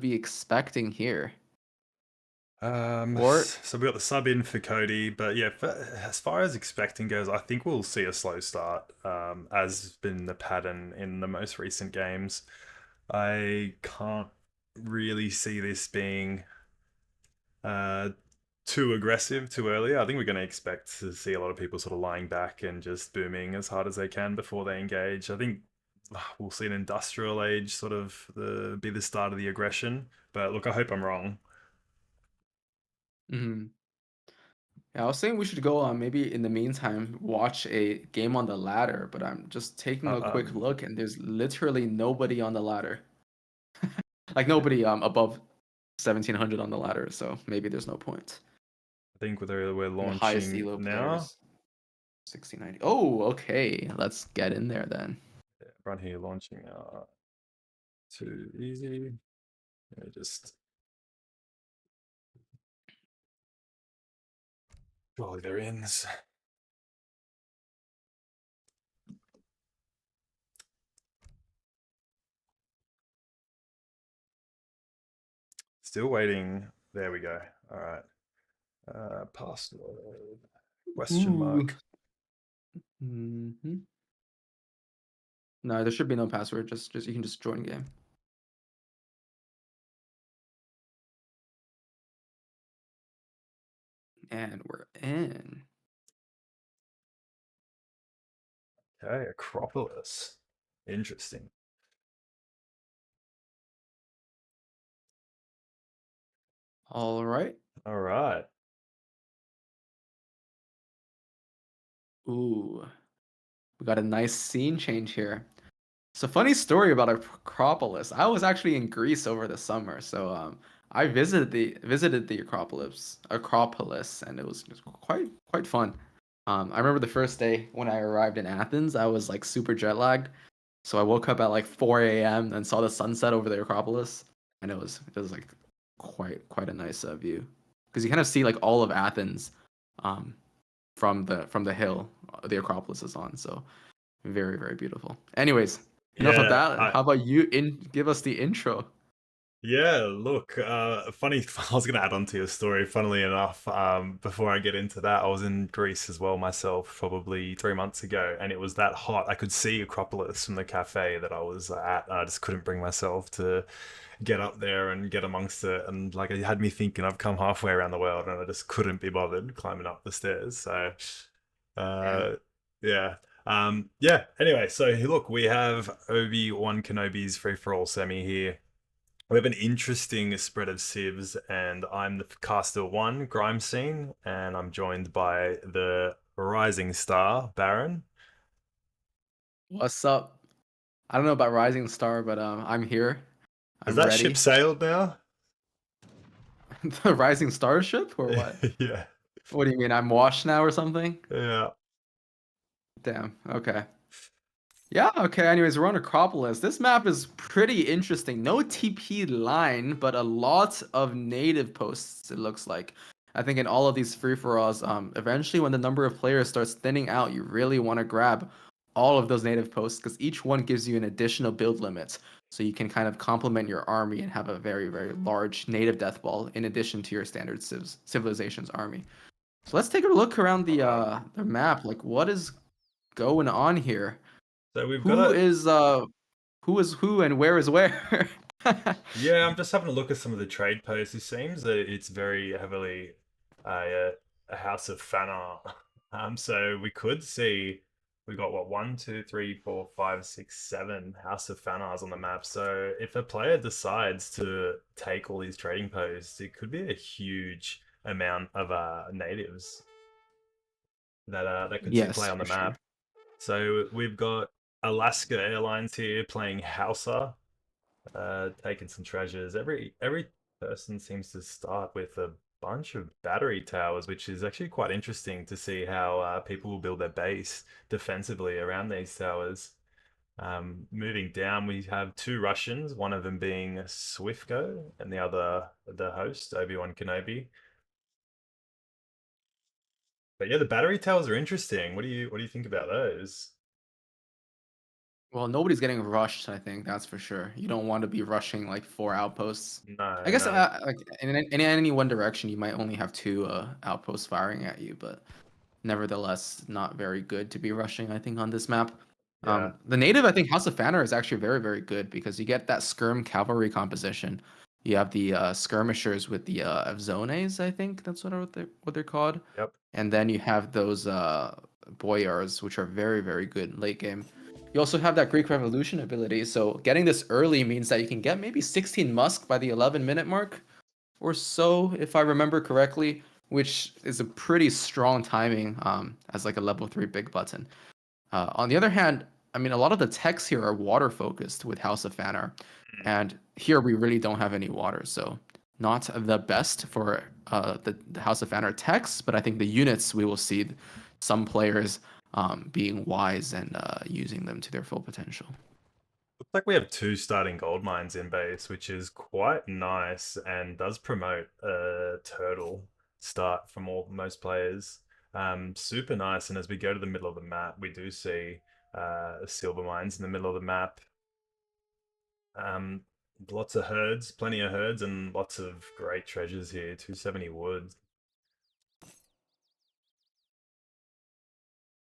be expecting here? Or So we got the sub in for Cody, but yeah, as far as expecting goes, I think we'll see a slow start, as has been the pattern in the most recent games. I can't really see this being uh, too aggressive too early. I think we're going to expect to see a lot of people sort of lying back and just booming as hard as they can before they engage. I think we'll see an industrial age sort of be the start of the aggression. But look, I hope I'm wrong. Mhm. Yeah, I was saying we should go on maybe in the meantime watch a game on the ladder, but I'm just taking a quick Um, look and there's literally nobody on the ladder. Like nobody above 1700 on the ladder, so maybe there's no point. I think we're And the highest launching elo now. players 1690. Oh, okay. Let's get in there then. Yeah, right here, launching too easy. Let me just surely they're ins. Still waiting. There we go. All right. Password question Ooh. mark. Hmm. No, there should be no password. Just you can just join game. And we're in. Okay, Acropolis. Interesting. All right. All right. Ooh, we got a nice scene change here. It's a funny story about Acropolis. I was actually in Greece over the summer, so I visited the Acropolis, and it was quite fun. I remember the first day when I arrived in Athens, I was like super jet lagged, so I woke up at like 4 a.m. and saw the sunset over the Acropolis, and it was like quite a nice view because you kind of see like all of Athens, um, from the hill the Acropolis is on. So very, very beautiful. Anyways, enough of Yeah, that. I How about you give us the intro? Yeah, look, funny. I was going to add on to your story. Funnily enough, before I get into that, I was in Greece as well myself, probably 3 months ago, and it was that hot. I could see Acropolis from the cafe that I was at. I just couldn't bring myself to get up there and get amongst it, and like it had me thinking I've come halfway around the world, and I just couldn't be bothered climbing up the stairs. So, Damn. uh, yeah. Yeah. Anyway, so look, we have Obi Wan Kenobi's free for all semi here. We have an interesting spread of civs, and I'm the caster one, Grimescene, and I'm joined by the rising star, Barron. What's up? I don't know about Rising Star, but I'm here. Has I'm that ship ready. sailed now? The Rising Starship or what? Yeah, What do you mean? I'm washed now or something? yeah, Damn. Okay. Yeah, okay. Anyways, we're on Acropolis. This map is pretty interesting. No TP line, but a lot of native posts, it looks like. I think in all of these free-for-alls, eventually when the number of players starts thinning out, you really want to grab all of those native posts because each one gives you an additional build limit. So you can kind of complement your army and have a very, very large native death ball in addition to your standard civilization's army. So let's take a look around all right. the map. Like, what is going on here? So we've got Who a is who is who and where is where? Yeah, I'm just having a look at some of the trade posts. It seems that it's very heavily a house of fan art. So we could see we got what 1, 2, 3, 4, 5, 6, 7 House of fan arts on the map. So if a player decides to take all these trading posts, it could be a huge amount of natives that could see play Yes, on the for sure. map. So we've got Alaska Airlines here playing Hausa, taking some treasures. Every person seems to start with a bunch of battery towers, which is actually quite interesting to see how people will build their base defensively around these towers. Moving down, we have two Russians, one of them being Swiftgo, and the other the host, Obi Wan Kenobi. But yeah, the battery towers are interesting. What do you think about those? Well, nobody's getting rushed, I think, that's for sure. You don't want to be rushing like 4 outposts. I No, guess no. like in any one direction, you might only have 2 outposts firing at you, but nevertheless, not very good to be rushing, I think, on this map. Yeah. The native, I think, House of Fanner is actually very, very good because you get that skirm cavalry composition. You have the skirmishers with the Avzones, I think that's what they're called. Yep. And then you have those boyars, which are very, very good late game. You also have that Greek Revolution ability, so getting this early means that you can get maybe 16 Musk by the 11-minute mark or so, if I remember correctly, which is a pretty strong timing as like a level 3 big button. On the other hand, I mean, a lot of the techs here are water focused with House of Fanner, Mm. and here we really don't have any water, so not the best for the House of Fanner techs, but I think the units we will see some players being wise and using them to their full potential. Looks like we have 2 starting gold mines in base, which is quite nice and does promote a turtle start from most players. Super nice. And as we go to the middle of the map, we do see silver mines in the middle of the map. Um, Lots of herds, plenty of herds, and lots of great treasures here. 270 wood.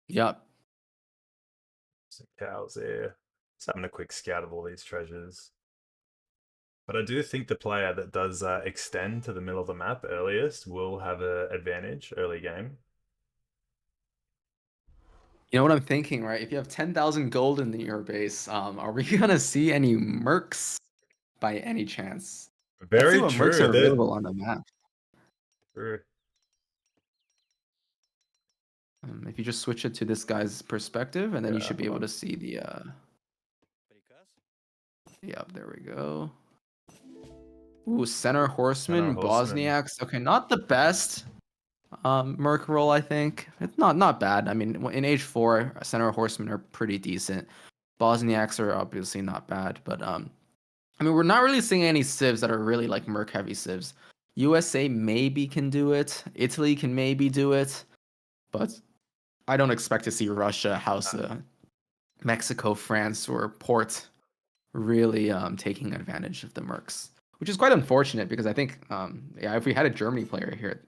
Yep. Some cows there. Just having a quick scout of all these treasures. But I do think the player that does extend to the middle of the map earliest will have an advantage early game. You know what I'm thinking, right? If you have 10,000 gold in your base, are we gonna see any mercs by any chance? Let's see Very what mercs true. are available on the map. True. If you just switch it to this guy's perspective, and then you Yeah, should be hold able to on. see the yep, there we go. Ooh, center Center horseman, horseman. Bosniaks. Okay, not the best merc roll, I think. It's not bad. I mean, in age 4, center horsemen are pretty decent. Bosniaks are obviously not bad, but I mean, we're not really seeing any civs that are really like merc heavy civs. USA maybe can do it. Italy can maybe do it, but I don't expect to see Russia, House, Mexico, France, or Port really taking advantage of the mercs, which is quite unfortunate because I think, yeah, if we had a Germany player here,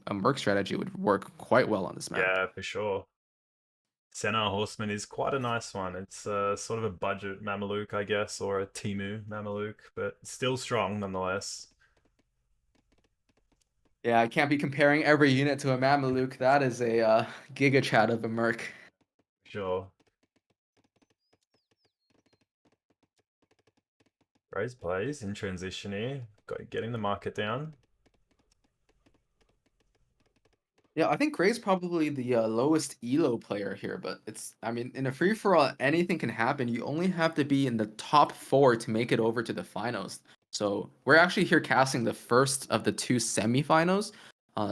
a merc strategy would work quite well on this map. Yeah, for sure. Center horseman is quite a nice one. It's sort of a budget Mameluke, I guess, or a Timu Mameluke, but still strong nonetheless. Yeah, I can't be comparing every unit to a Mameluke. That is a Giga Chat of a merc. Sure. Raise plays in transition here. Getting the market down. Yeah, I think Gray's probably the lowest elo player here, but I mean, in a free for all, anything can happen. You only have to be in the top 4 to make it over to the finals. So we're actually here casting the first of the 2 semifinals.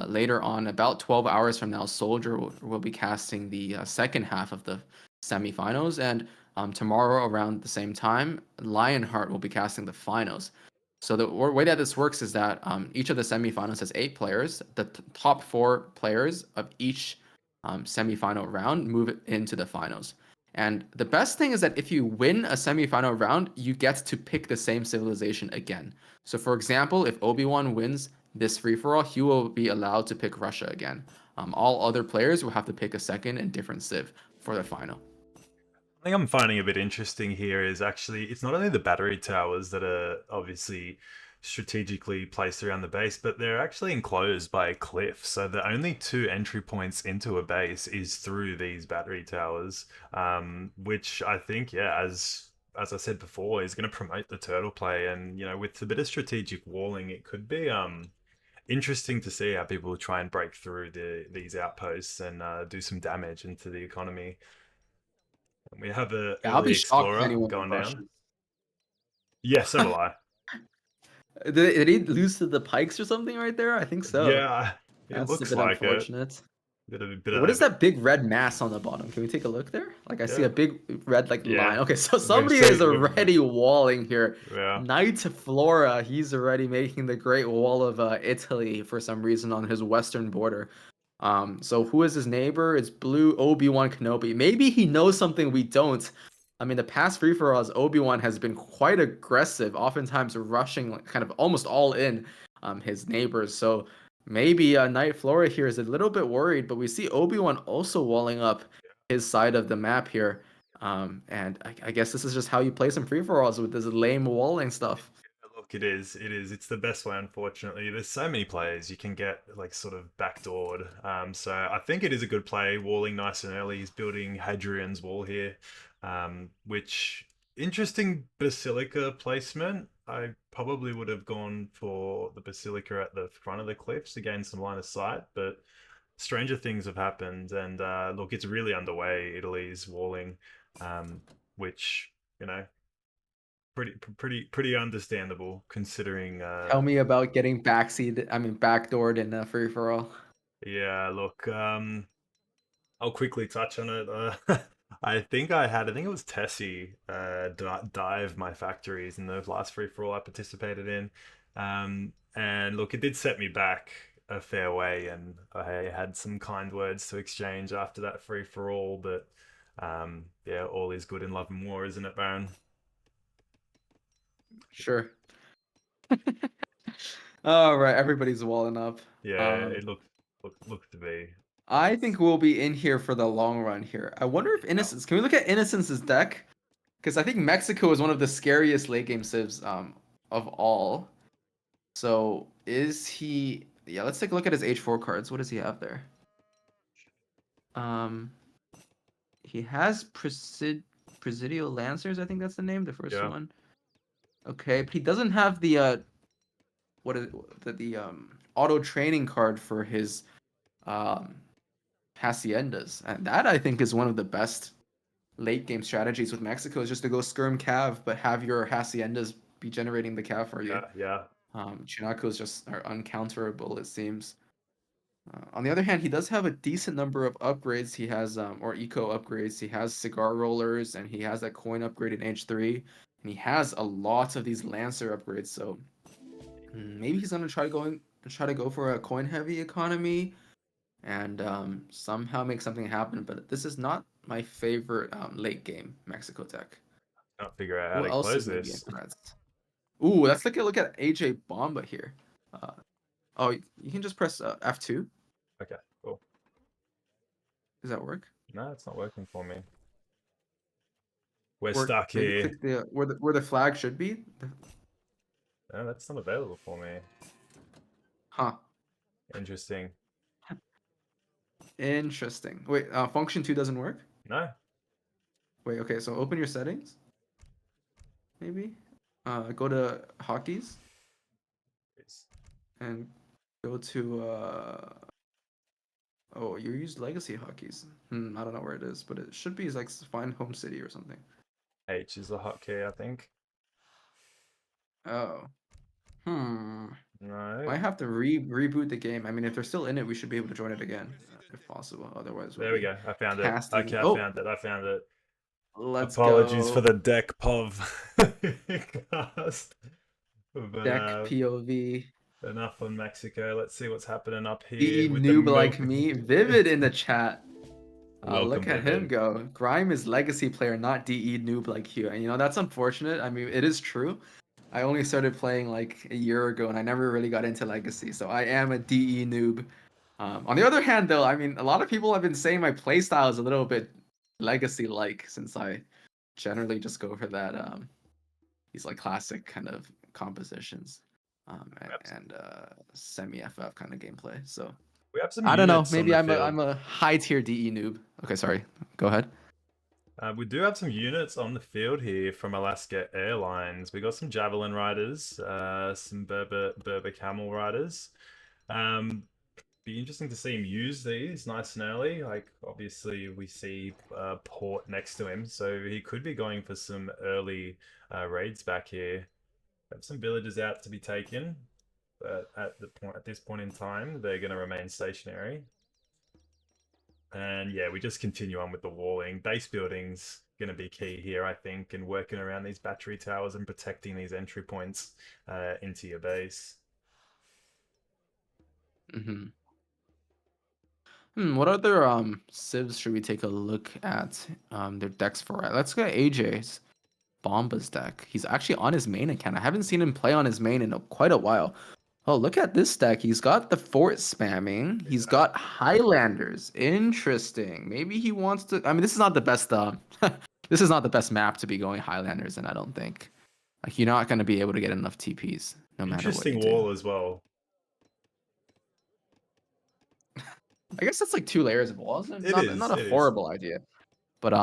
Later on, about 12 hours from now, Soldier will be casting the second half of the semifinals, and tomorrow around the same time, Lionheart will be casting the finals. So the way that this works is that each of the semifinals has 8 players. The top 4 players of each semifinal round move it into the finals. And the best thing is that if you win a semifinal round, you get to pick the same civilization again. So for example, if Obi-Wan wins this free-for-all, he will be allowed to pick Russia again. All other players will have to pick a second and different civ for the final. Thing I'm finding a bit interesting here is actually it's not only the battery towers that are obviously strategically placed around the base, but they're actually enclosed by a cliff. So the only 2 entry points into a base is through these battery towers, which I think, yeah, as I said before, is going to promote the turtle play. And with a bit of strategic walling, it could be interesting to see how people try and break through these outposts and do some damage into the economy. We have a Yeah, I'll early be shocked if explorer anyone going down. rushes. Yeah, so will I. Did he lose to the Pikes or something right there? I think so. Yeah, it That's a looks bit like it. unfortunate. Bit What of is that big red mass on the bottom? Can we take a look there? Like I see yeah, a big red like yeah. line. Okay, so We've somebody is seen already walling here. yeah. Knight Flora, he's already making the Great Wall of Italy for some reason on his western border. So who is his neighbor? It's Blue Obi Wan Kenobi. Maybe he knows something we don't. I mean, the past free for alls, Obi Wan has been quite aggressive, oftentimes rushing, like, kind of almost all in his neighbors. So maybe Knight Flora here is a little bit worried, but we see Obi Wan also walling up his side of the map here. And I guess this is just how you play some free for alls with this lame walling stuff. Look, it is. It is. It's the best way, unfortunately. There's so many players you can get like sort of backdoored. So I think it is a good play. Walling nice and early. He's building Hadrian's Wall here, which interesting Basilica placement. I probably would have gone for the Basilica at the front of the cliffs to gain some line of sight, but stranger things have happened. And look, it's really underway. Italy's walling, which you know pretty understandable considering Tell me about getting backdoored in a free for all. yeah, look, I'll quickly touch on it. I think it was Tessie dive my factories in the last free for all I participated in. And look, it did set me back a fair way, and I had some kind words to exchange after that free for all, but yeah, all is good in love and war, isn't it, Baron? Sure. All right, everybody's walling up. Yeah, Um, it looks to be. I think we'll be in here for the long run here. I wonder if Yeah. Innocence. Can we look at Innocence's deck? Because I think Mexico is one of the scariest late game civs of all. So is he? Yeah, let's take a look at his H4 cards. What does he have there? Um, he has Presidio Lancers. I think that's the name, the first Yeah. one. Okay, but he doesn't have the what is the auto training card for his um haciendas, and that I think is one of the best late game strategies with Mexico is just to go skirm cav, but have your haciendas be generating the cav for you. Yeah. Chinacos just are uncounterable, it seems. On the other hand, he does have a decent number of upgrades. He has or eco upgrades. He has cigar rollers, and he has that coin upgrade in H3, and he has a lot of these lancer upgrades. So maybe he's gonna try to go for a coin heavy economy and somehow make something happen. But this is not my favorite late game Mexico tech. Can't figure out how Who to else close is maybe in this. threats? Ooh, let's look at AJ Bomba here. Uh, oh, you can just press F2. Okay, cool. Does that work? No, it's not working for me. We're Or stuck maybe here. click the where the flag should be. No, that's not available for me. Huh. Interesting. Interesting. Wait, function 2 doesn't work? No. Wait, okay, so open your settings, maybe. Go to hotkeys It's and go to oh, you used legacy hotkeys. I don't know where it is, but it should be like find home city or something. H is the hotkey, I think. Oh. Hmm. No. Might have to reboot the game. I mean, if they're still in it, we should be able to join it again, if possible. Otherwise, we'll There we be go. I found it. casting. Okay, I Oh, found it. I found it. let's Apologies for go. the deck POV cast. But Deck POV. enough on Mexico. Let's see what's happening up here DE with the noob milk. like me. Vivid in the chat. Welcome, Look at him Vivid. go. Grime is legacy player, not DE noob like you. And that's unfortunate. I mean, it is true. I only started playing like a year ago, and I never really got into legacy, so I am a DE noob. On the other hand, though, I mean, a lot of people have been saying my playstyle is a little bit legacy-like, since I generally just go for that these like classic kind of compositions, and semi FF kind of gameplay. So We have some I don't know. units on Maybe the I'm a field. I'm a high tier DE noob. Okay, sorry. Go ahead. We do have some units on the field here from Alaska Airlines. We got some Javelin riders, some Berber Camel riders. Um, be interesting to see him use these nice and early. Like obviously we see Port next to him, so he could be going for some early raids back here. Have some villagers out to be taken, but at this point in time, they're going to remain stationary. And yeah, we just continue on with the walling. Base building's going to be key here, I think, and working around these battery towers and protecting these entry points into your base. hmm What other civs should we take a look at their decks for? Let's go AJ's Bomba's deck. He's actually on his main account. I haven't seen him play on his main in quite a while. Oh, look at this deck. He's got the fort spamming. He's Yeah. got Highlanders. Interesting. Maybe he wants to. I mean, this is not the best. This is not the best map to be going Highlanders in. I don't think. Like you're not going to be able to get enough TPs no matter what you Interesting do. wall as well. I guess that's like 2 layers of walls. It Not is. a It is. horrible idea. But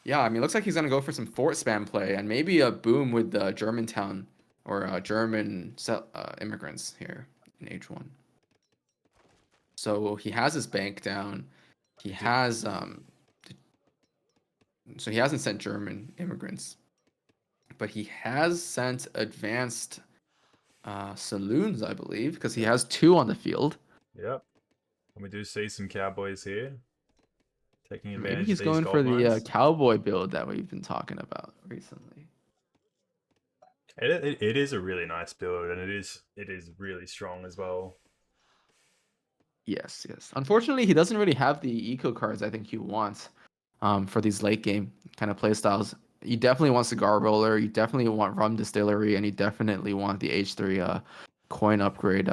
yeah. I mean, looks like he's gonna go for some fort spam play and maybe a boom with the Germantown or German immigrants here in H1. So he has his bank down. He has so he hasn't sent German immigrants, but he has sent advanced saloons, I believe, because he has 2 on the field. Yep. And we do see some cowboys here taking Maybe advantage of he's these going for gold the mines. cowboy build that we've been talking about recently. It is a really nice build, and it is really strong as well. Yes, yes. Unfortunately, he doesn't really have the eco cards I think you want for these late game kind of play styles. You definitely want Cigar Roller, you definitely want Rum Distillery, and you definitely want the H3 coin upgrade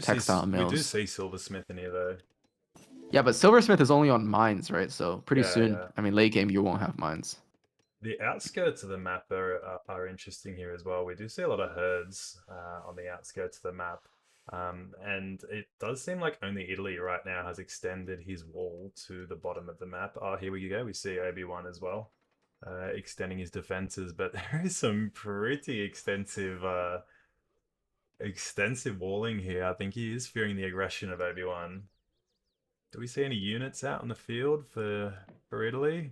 textile We do mills. see Silversmith in here though. Yeah, but Silversmith is only on mines, right? So pretty Yeah, soon, yeah. I mean, late game, you won't have mines. The outskirts of the map are interesting here as well. We do see a lot of herds on the outskirts of the map. And it does seem like only Italy right now has extended his wall to the bottom of the map. Oh, here we go. We see Obi Wan as well, extending his defenses. But there is some pretty extensive walling here. I think he is fearing the aggression of Obi Wan. Do we see any units out on the field for Italy?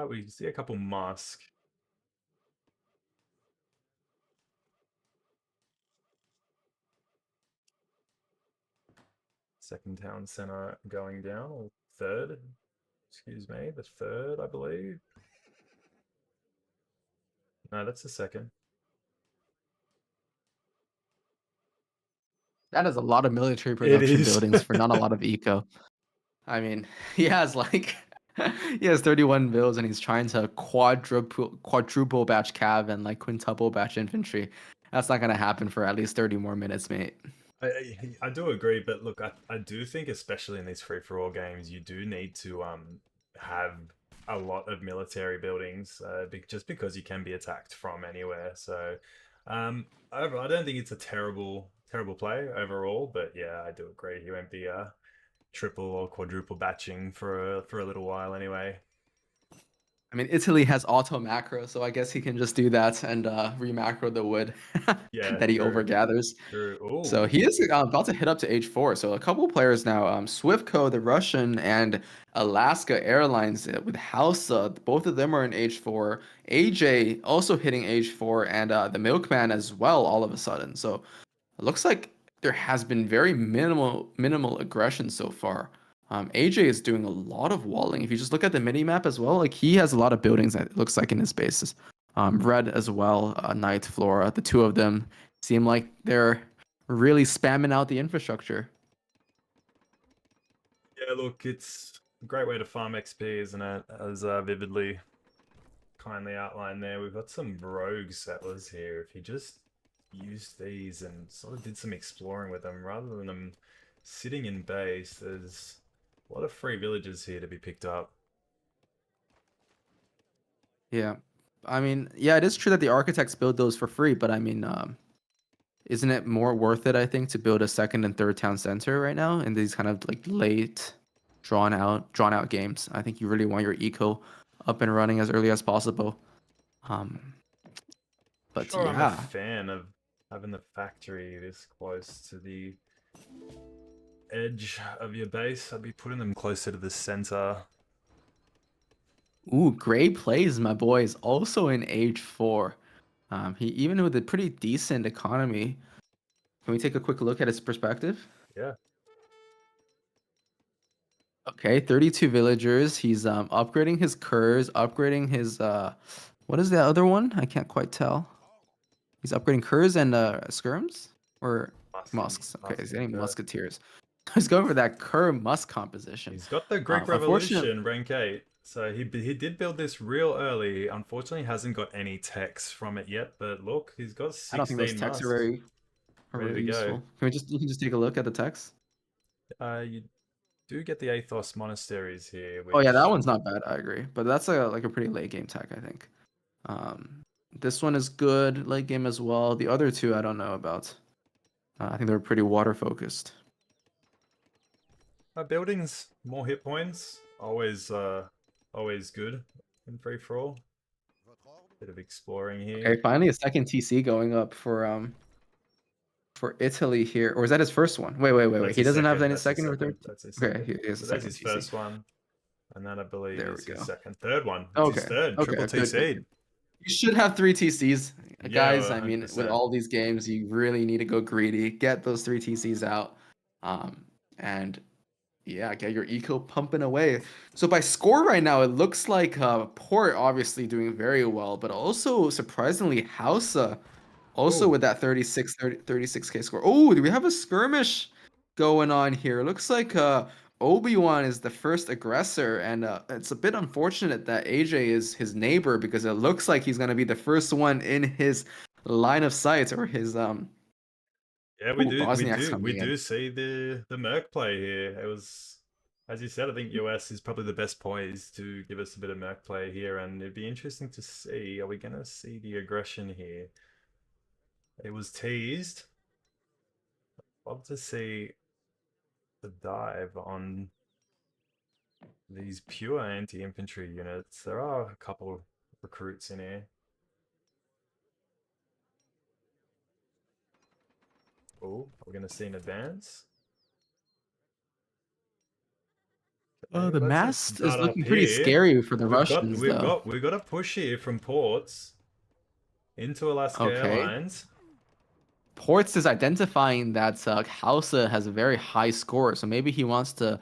We see a couple Musk. Second town center going down, or third. Excuse me, the third, I believe. No, that's the second. That is a lot of military It production is. buildings for not a lot of eco. I mean, he has like he has 31 builds and he's trying to quadruple batch cav and like quintuple batch infantry. That's not gonna happen for at least 30 more minutes, mate. I do agree, but look, I do think, especially in these free for all games, you do need to have a lot of military buildings, just because you can be attacked from anywhere. So, I don't think it's a terrible play overall, but yeah, I do agree. He won't be triple or quadruple batching for a little while anyway. I mean, Italy has auto macro, so I guess he can just do that and remacro the wood Yeah, that he true, overgathers. true. So Oh, he is about to hit up to H4. So a couple players now, Swiftco, the Russian, and Alaska Airlines with Hausa, both of them are in H4. AJ also hitting H4, and the Milkman as well, all of a sudden. So it looks like there has been very minimal aggression so far. AJ is doing a lot of walling. If you just look at the mini map as well, like he has a lot of buildings that it looks like in his bases. Red as well, Knight, Flora, the 2 of them seem like they're really spamming out the infrastructure. yeah. Look, it's a great way to farm XP, isn't it? As vividly kindly outlined there. We've got some rogue settlers here. If you just used these and sort of did some exploring with them rather than them sitting in base, there's a lot of free villages here to be picked up. Yeah. I mean, yeah, it is true that the architects build those for free, but I mean, isn't it more worth it, I think, to build a second and third town center right now in these kind of like late, drawn out games? I think you really want your eco up and running as early as possible. Um, but Sure, I'm a yeah, fan of having the factory this close to the edge of your base. I'd be putting them closer to the center. ooh, great plays, my boy is also in age 4. He even with a pretty decent economy. Can we take a quick look at his perspective? Yeah. Okay, 32 villagers. He's upgrading his curs, upgrading his what is the other one? I can't quite tell. He's upgrading Kurs and Skirms or Musks. Okay, he's getting Musket. Musketeers. He's going for that Kur Musk composition. He's got the Greek Unfortunately, Revolution rank 8. So he did build this real early. Unfortunately, hasn't got any techs from it yet. But look, he's got I don't think those 16 texts are musks ready very to go. useful. You can just take a look at the text? You do get the Athos monasteries here, Oh yeah, that which one's not bad. I agree, but that's like a pretty late game tech, I think. This one is good late game as well. The other two I don't know about. I think they're pretty water focused. buildings more hit points, always good in free for all. Bit of exploring here. Okay, finally a second TC going up for Italy here, or is that his first one? Wait. He doesn't have any second or third. That's his Okay, second. he has So a that's second his TC. first one. And that I believe There is we his go. second. Third one. It's Okay. his third. Okay. Triple Good. TC. You should have 3 TCs, Yeah, guys. I mean, with 100%. all these games, you really need to go greedy. Get those 3 TCs out, and yeah, get your eco pumping away. So by score right now, it looks like Port obviously doing very well, but also surprisingly Hausa also Oh, with that 36k score. Oh, do we have a skirmish going on here? Looks like Obi Wan is the first aggressor, and it's a bit unfortunate that AJ is his neighbor because it looks like he's gonna be the first one in his line of sight or his yeah, Ooh, Bosniak's we coming in. do see the Merc play here. It was, as you said, I think US is probably the best poised to give us a bit of Merc play here, and it'd be interesting to see. Are we gonna see the aggression here? It was teased. Love to see the dive on these pure anti-infantry units. There are a couple recruits in here. Oh, are we going to see an advance? Oh, Okay, the let's mast is start up looking pretty here. scary for the Russians, though. We've got a push here from ports into Alaska Okay. Airlines. Ports is identifying that Hausa has a very high score, so maybe he wants to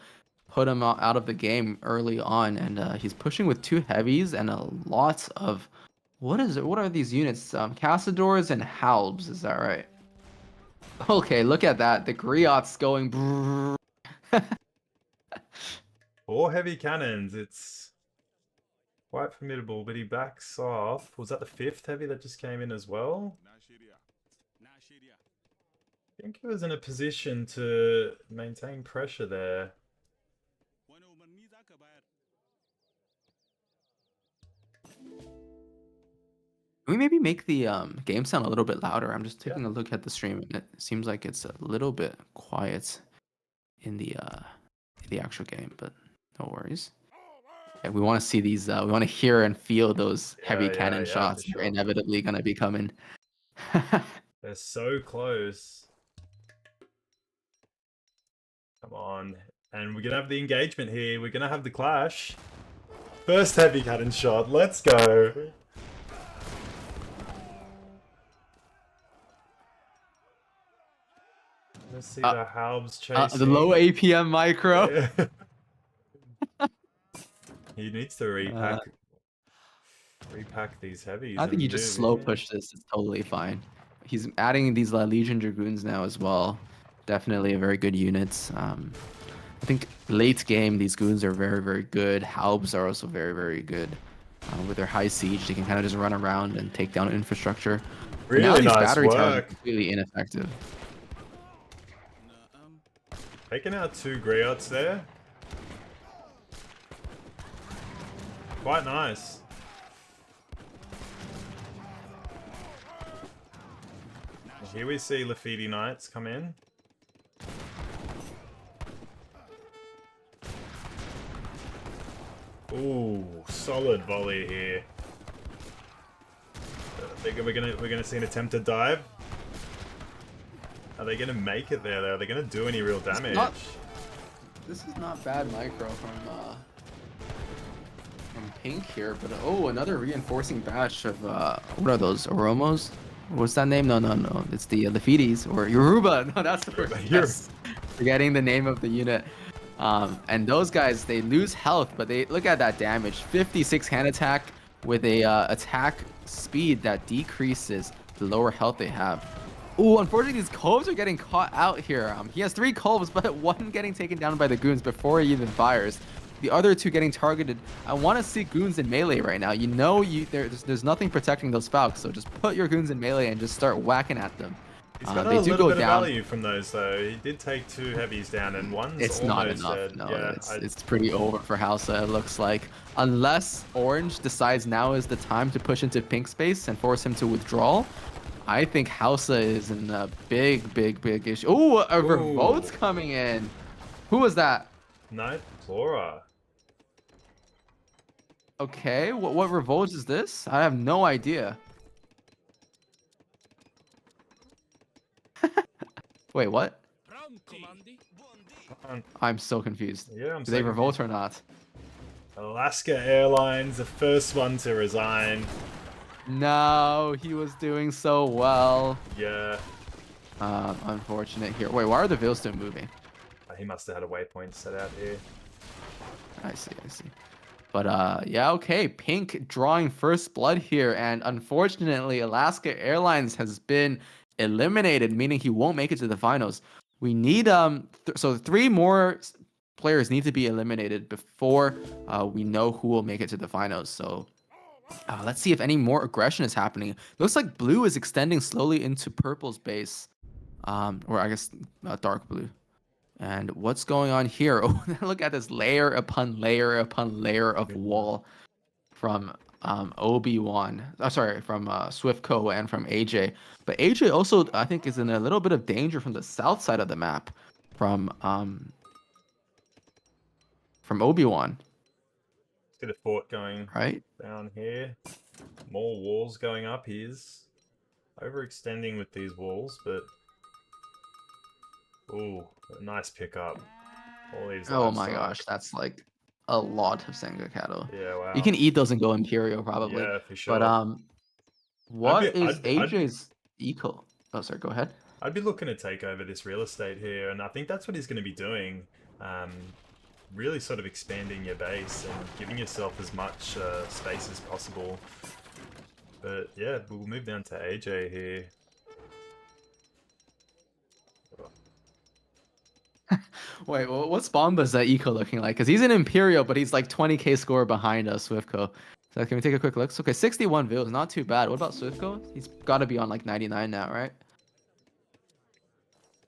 put him out of the game early on, and he's pushing with 2 heavies and a lot of what is it? What are these units? Cassadors and Halbs, is that right? Okay, look at that. The Griot's going. Brrr. 4 heavy cannons. It's quite formidable, but he backs off. Was that the 5th heavy that just came in as well? I think he was in a position to maintain pressure there. Can we maybe make the game sound a little bit louder? I'm just Yeah. taking a look at the stream, and it seems like it's a little bit quiet in the actual game, but no worries. Yeah, we want to see these. We want to hear and feel those heavy cannon Yeah, for shots. They're sure. inevitably gonna be coming. They're so close. Come on. And we're going to have the engagement here. We're going to have the clash. First heavy cannon shot. Let's go. Let's see the Halbs chasing. The low APM micro. He needs to repack these heavies. I think you just slow push this. It's totally fine. He's adding these Legion Dragoons now as well. Definitely a very good unit. I think late game, these goons are very, very good. Halbs are also very, very good. With their high siege, they can kind of just run around and take down infrastructure. But now Really these nice battery towers are work. completely ineffective. Taking out 2 Griots there. Quite nice. Here we see Lafitte Knights come in. Ooh, solid volley here. I think we're gonna see an attempted dive. Are they gonna make it there though? Are they gonna do any real damage? This is not bad micro from Pink here, but oh, another reinforcing batch of what are those? Oromos? What's that name? No. It's the Fides or Yoruba. No, that's the first. Yes. Forgetting the name of the unit. And those guys, they lose health, but they look at that damage. 56 hand attack with a attack speed that decreases the lower health they have. Ooh, unfortunately, these Coves are getting caught out here. He has 3 Coves, but one getting taken down by the Goons before he even fires. The other 2 getting targeted. I want to see Goons in melee right now. You know, there's nothing protecting those Falcons, so just put your Goons in melee and just start whacking at them. He's got They a do little go bit of down. value from those, though. He did take 2 heavies down, and one's It's not almost enough. dead. No, Yeah, it's pretty over for Hausa, it looks like. Unless Orange decides now is the time to push into pink space and force him to withdraw, I think Hausa is in a big issue. Ooh, a revolt's coming in. Who was that? Night Flora. Okay, what revolt is this? I have no idea. Wait, what? I'm so confused. Yeah, I'm Do so they revolt confused. or not? Alaska Airlines, the first one to resign. No, he was doing so well. Yeah. Unfortunate here. Wait, why are the Veils still moving? He must have had a waypoint set out here. I see. But yeah, okay. Pink drawing first blood here, and unfortunately, Alaska Airlines has been eliminated, meaning he won't make it to the finals. We need so 3 more players need to be eliminated before we know who will make it to the finals. So let's see if any more aggression is happening. Looks like blue is extending slowly into purple's base, or I guess dark blue. And what's going on here? Oh, look at this layer upon layer upon layer of wall from Obi Wan. Sorry, from Swiftco and from AJ. But AJ also, I think, is in a little bit of danger from the south side of the map, from Obi Wan. Get a fort going Right? down here. More walls going up. He's overextending with these walls, but ooh, a nice pickup. All these Oh my livestock. gosh, that's like a lot of Senga cattle. Yeah, wow. You can eat those and go Imperial probably. Yeah, for But sure. what is AJ's eco? Oh, sorry, go ahead. I'd be looking to take over this real estate here, and I think that's what he's going to be doing. Really sort of expanding your base and giving yourself as much space as possible. But yeah, we'll move down to AJ here. Wait, what's Bomba's eco looking like? Because he's an Imperial, but he's like 20k score behind us, Swiftco. So can we take a quick look? Okay, 61 views, not too bad. What about Swiftco? He's got to be on like 99 now, right?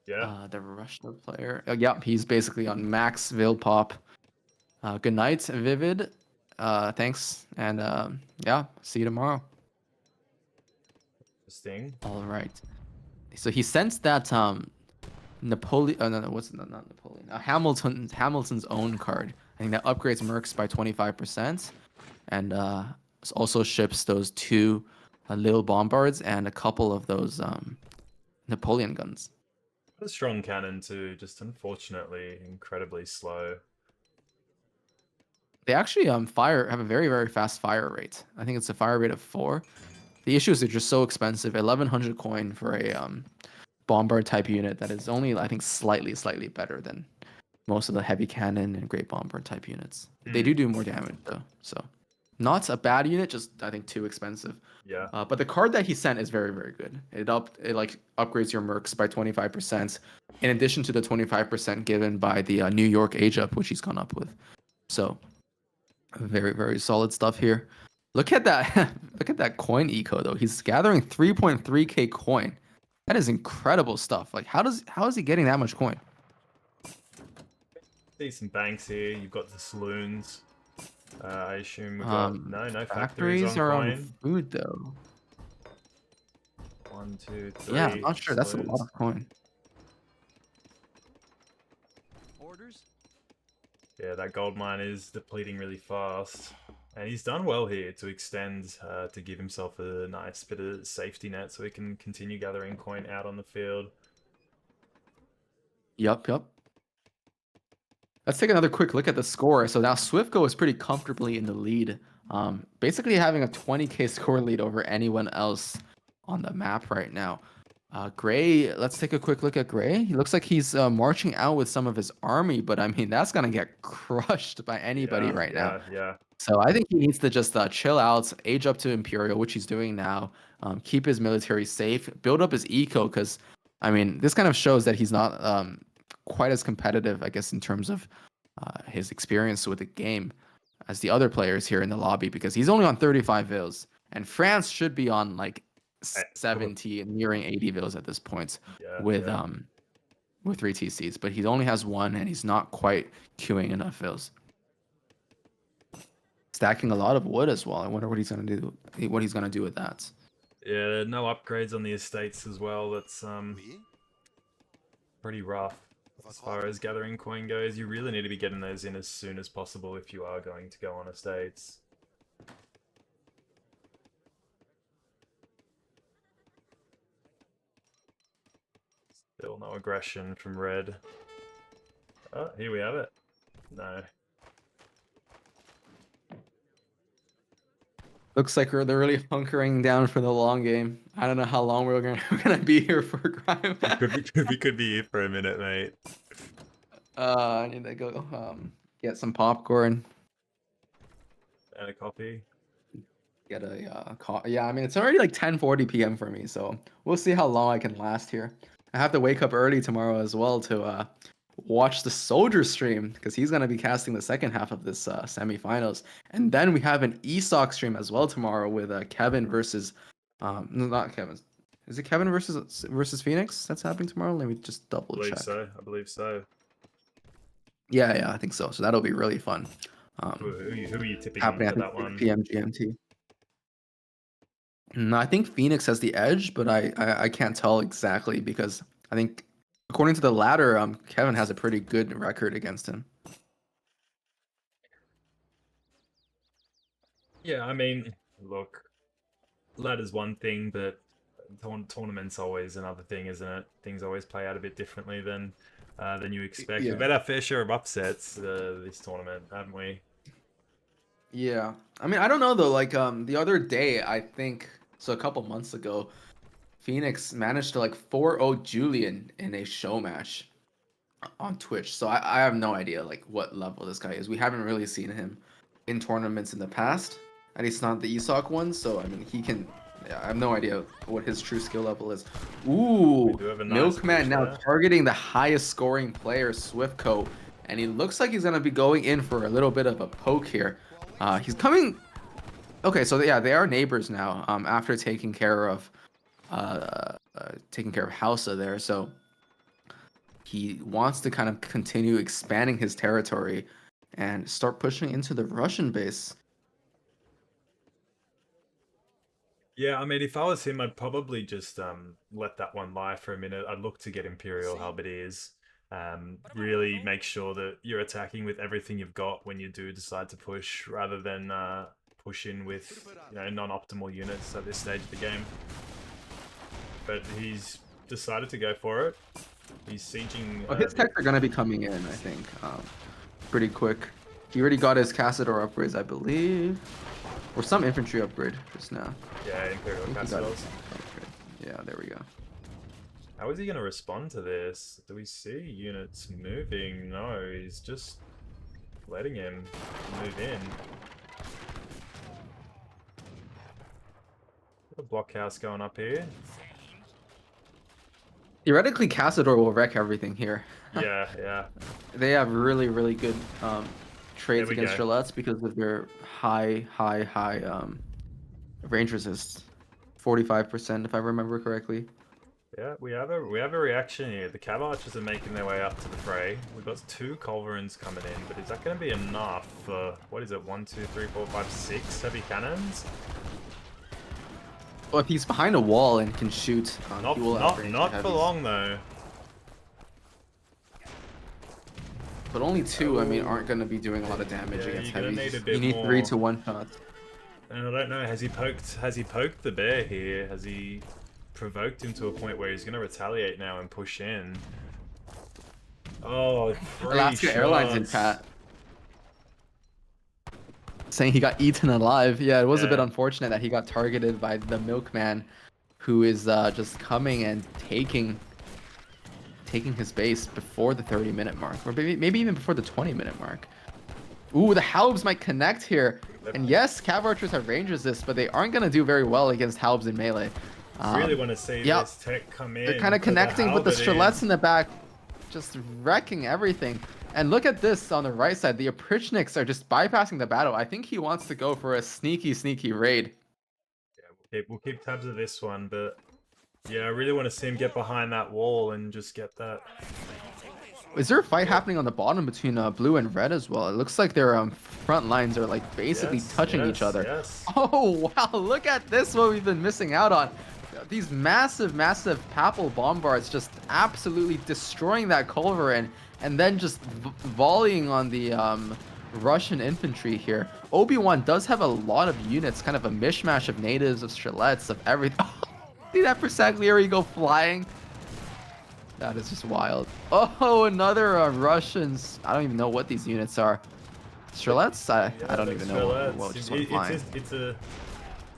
Yeah. The Russian player. Yep, he's basically on max Vil pop. Good night, Vivid. Thanks, and yeah, see you tomorrow. Interesting. All right. So he sensed that Napoleon. Oh, no, what's not Napoleon? Hamilton's own card. I think that upgrades Mercs by 25%, and also ships those 2 little bombards and a couple of those Napoleon guns. A strong cannon too, just unfortunately incredibly slow. They actually have a very fast fire rate. I think it's a fire rate of 4. The issue is they're just so expensive. 1100 coin for a bombard type unit that is only, I think, slightly better than most of the heavy cannon and great bombard type units. They do more damage though, so not a bad unit, just I think too expensive. Yeah. But the card that he sent is very good. It like upgrades your mercs by 25%, in addition to the 25% given by the New York age up, which he's gone up with. So very solid stuff here. Look at that look at that coin eco though. He's gathering 3.3k coin. That is incredible stuff. Like how is he getting that much coin? Decent banks here. You've got the saloons. I assume we've got no factories are on on coin. food though. 1, 2, 3. Yeah, I'm not sure. That's a lot of coin. Orders? Yeah, that gold mine is depleting really fast. And he's done well here to extend, to give himself a nice bit of safety net so he can continue gathering coin out on the field. Yup. Let's take another quick look at the score. So now Swiftco is pretty comfortably in the lead. Basically having a 20k score lead over anyone else on the map right now. Gray, let's take a quick look at Gray. He looks like he's marching out with some of his army, but I mean, that's gonna get crushed by anybody Yeah, right now. yeah. So I think he needs to just chill out, age up to Imperial, which he's doing now. Keep his military safe, build up his eco, because I mean, this kind of shows that he's not quite as competitive, I guess, in terms of his experience with the game as the other players here in the lobby, because he's only on 35 vils, and France should be on like Eh, 70 and nearing 80 vils at this point Yeah, with yeah. with 3 TCs, but he only has one, and he's not quite queuing enough vils. Stacking a lot of wood as well. I wonder what he's gonna do. What he's gonna do with that. Yeah, no upgrades on the estates as well. That's pretty rough as far as gathering coin goes. You really need to be getting those in as soon as possible if you are going to go on estates. Still no aggression from red. Oh, here we have it. No. Looks like they're really hunkering down for the long game. I don't know how long we're gonna be here for Grime. We could be here for a minute, mate. I need to go get some popcorn. And a coffee. Get a yeah. I mean, it's already like 10:40 p.m. for me, so we'll see how long I can last here. I have to wake up early tomorrow as well to watch the Soldier stream, because he's gonna be casting the second half of this semifinals, and then we have an ESOC stream as well tomorrow with Kevin versus no, not Kevin. Is it Kevin versus Phoenix that's happening tomorrow? Let me just double check. I believe so. Yeah, I think so. So that'll be really fun. Who are you tipping Happening for I think that 6 one? p.m. GMT. No, I think Phoenix has the edge, but I can't tell exactly, because I think according to the ladder, Kevin has a pretty good record against him. Yeah, I mean, look, ladder's one thing, but tournament's always another thing, isn't it? Things always play out a bit differently than you expect. Yeah. We've had our fair share of upsets this tournament, haven't we? Yeah. I mean, I don't know though. Like the other day, I think so a couple months ago, Phoenix managed to like 4-0 Julian in a show match on Twitch. So I have no idea like what level this guy is. We haven't really seen him in tournaments in the past. At least not the ESOC ones. So I mean, he can. Yeah, I have no idea what his true skill level is. Ooh, do have a nice Milkman push now there. targeting the highest scoring player, Swiftcoat, and he looks like he's gonna be going in for a little bit of a poke here. He's coming. Okay, so yeah, they are neighbors now. After taking care of Hausa there, so he wants to kind of continue expanding his territory and start pushing into the Russian base. Yeah, I mean, if I was him, I'd probably just let that one lie for a minute. I'd look to get Imperial Halberdiers. Really make sure that you're attacking with everything you've got when you do decide to push, rather than push in with non-optimal units at this stage of the game. But he's decided to go for it. He's sieging. Well, his techs are gonna be coming in, I think, pretty quick. He already got his Cassador upgrades, I believe, or some infantry upgrade just now. Yeah, Imperial I think he got Castles. his upgrade. Yeah, there we go. How is he going to respond to this? Do we see units moving? No, he's just letting him move in. A blockhouse going up here. Theoretically, Cassador will wreck everything here. Yeah. They have really, really good trades we against go. Gillettes because of their high range resist. 45%, if I remember correctly. Yeah, we have a reaction here. The Cav Archers are making their way up to the fray. We've got 2 Culverins coming in, but is that going to be enough for, what is it, 1, 2, 3, 4, 5, 6 heavy cannons? Well, if he's behind a wall and can shoot, Not he will outrange the for heavies. long though. But only 2, I mean, aren't going to be doing a lot of damage Yeah, against you're gonna heavies. need a bit You need more. 3 to 1 shots. And I don't know, has he poked the bear here? Has he provoked him to a point where he's going to retaliate now and push in? Oh, 3 Alaska shots. Airlines in chat saying he got eaten alive. Yeah, it was a bit Yeah. unfortunate that he got targeted by the Milkman, who is just coming and taking his base before the 30-minute mark, or maybe even before the 20-minute mark. Ooh, the Halbs might connect here. And yes, Cav Archers have range resist, but they aren't going to do very well against Halbs in melee. Really want to see this tech come in. They're kind of connecting with the Strelets in the back, just wrecking everything. And look at this on the right side. The Oprichniks are just bypassing the battle. I think he wants to go for a sneaky raid. Yeah, we'll keep tabs of this one, but yeah, I really want to see him get behind that wall and just get that. Is there a fight happening on the bottom between blue and red as well? It looks like their front lines are like basically touching each other. Yes. Oh wow, look at this, what we've been missing out on. These massive Papal bombards just absolutely destroying that culverin and then just volleying on the Russian infantry here. Obi Wan does have a lot of units, kind of a mishmash of natives, of Strelets, of everything. See that Persaglieri go flying? That is just wild. Oh, another Russians. I don't even know what these units are. Strelets? I don't even know what just went flying.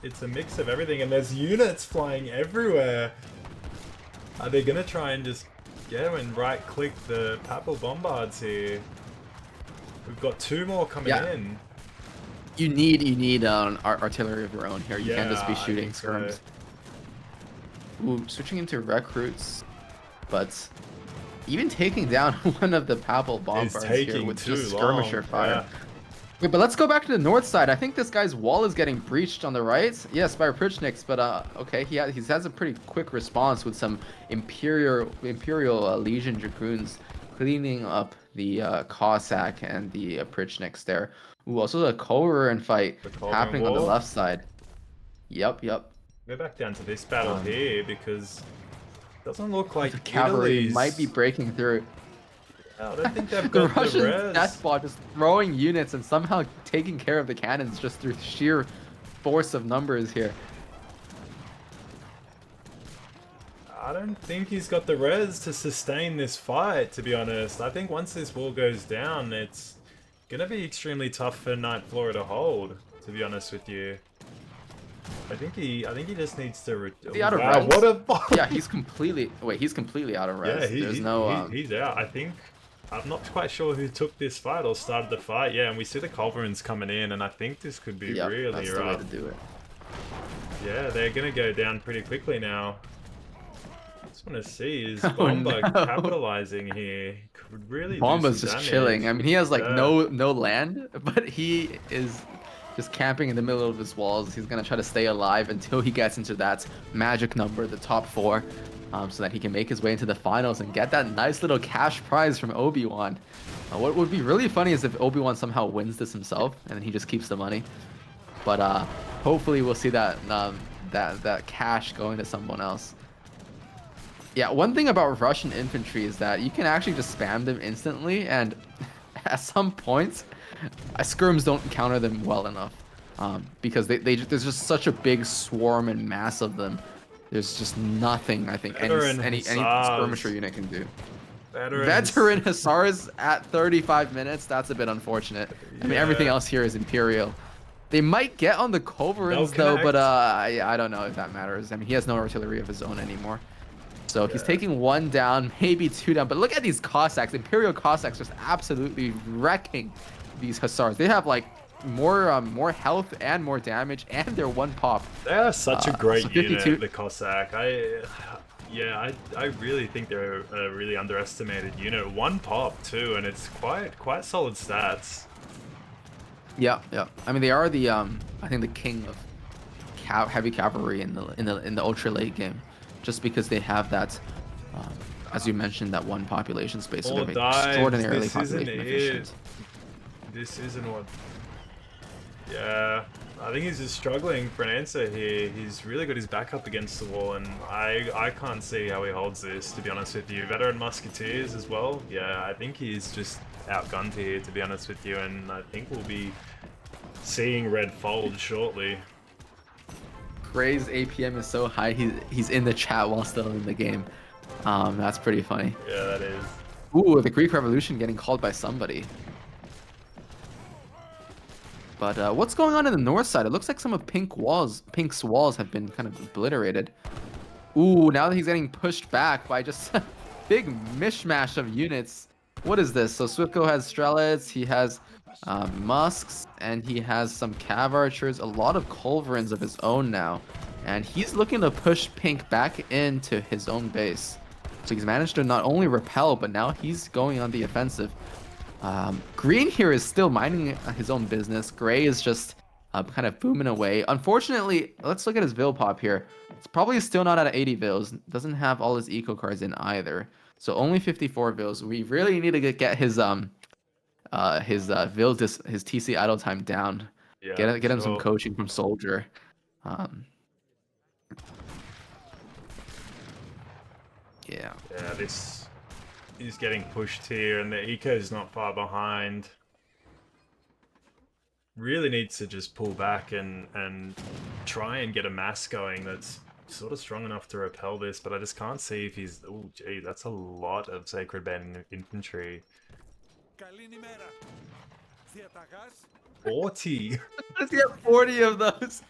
It's a mix of everything, and there's units flying everywhere. Are they gonna try and just and right-click the Papal bombards here? We've got 2 more coming in. You need artillery of your own here. You can't just be shooting skirms. Ooh, switching into recruits, but even taking down one of the Papal bombards here with just skirmisher fire. Wait, but let's go back to the north side. I think this guy's wall is getting breached on the right. Yes, by Oprichniks, but okay, he has a pretty quick response with some Imperial Legion Dragoons cleaning up the Cossack and the Oprichniks there. Ooh, also the culverin fight happening on the left side. Yep. Go back down to this battle here because it doesn't look like the cavalry might be breaking through. I don't think they've the got Russian res. deathball just throwing units and somehow taking care of the cannons just through sheer force of numbers here. I don't think he's got the res to sustain this fight, to be honest. I think once this wall goes down, it's gonna be extremely tough for Night Flora to hold, to be honest with you. I think he just needs to. He's out of res. What a yeah, he's completely out of res. Yeah, There's no. He's out. I think. I'm not quite sure who took this fight or started the fight. Yeah, and we see the culverins coming in, and I think this could be really that's rough. The way to do it. Yeah, they're gonna go down pretty quickly now. Just want to see is Bomba capitalizing here. Could really. Bomba's just damage. chilling. I mean, he has like no land, but he is just camping in the middle of his walls. He's gonna try to stay alive until he gets into that magic number, the top 4. So that he can make his way into the finals and get that nice little cash prize from Obi Wan. What would be really funny is if Obi Wan somehow wins this himself and then he just keeps the money. But hopefully we'll see that that cash going to someone else. Yeah, one thing about Russian infantry is that you can actually just spam them instantly, and at some points, skirms don't counter them well enough because there's just such a big swarm and mass of them. There's just nothing I think any skirmisher unit can do. Veteran Hussars at 35 minutes. That's a bit unfortunate. I mean, everything else here is Imperial. They might get on the culverins though, but I don't know if that matters. I mean, he has no artillery of his own anymore. So he's taking 1 down, maybe 2 down. But look at these Cossacks. Imperial Cossacks just absolutely wrecking these Hussars. They have like more health and more damage, and they're 1 pop. They are such a great unit, the Cossack. I really think they're a really underestimated unit. 1 pop too, and it's quite solid stats. Yeah. I mean, they are the I think the king of heavy cavalry in the ultra late game, just because they have that, as you mentioned, that 1 population space. So they're extraordinarily population efficient. This isn't what. Yeah, I think he's just struggling for an answer here. He's really got his back up against the wall, and I can't see how he holds this, to be honest with you. Veteran Musketeers as well. Yeah, I think he's just outgunned here, to be honest with you, and I think we'll be seeing red fold shortly. Gray's APM is so high, he's in the chat while still in the game. That's pretty funny. Yeah, that is. Ooh, the Greek Revolution getting called by somebody. But what's going on in the north side? It looks like some of Pink's walls have been kind of obliterated. Ooh, now that he's getting pushed back by just a big mishmash of units. What is this? So Swiftgo has Strelets, he has Musks, and he has some Cav Archers, a lot of Culverins of his own now. And he's looking to push Pink back into his own base. So he's managed to not only repel, but now he's going on the offensive. Green here is still minding his own business. Gray is just kind of booming away. Unfortunately, let's look at his Vil pop here. It's probably still not at 80 Vils. Doesn't have all his eco cards in either. So only 54 Vils. We really need to get his his TC idle time down. Yeah, Get him some sure. coaching from Soldier. Yeah. Yeah, this is getting pushed here, and the eco's not far behind. Really needs to just pull back and try and get a mass going that's sort of strong enough to repel this, but I just can't see if he's... Oh, gee, that's a lot of Sacred Band infantry. 40! Let's get 40 of those.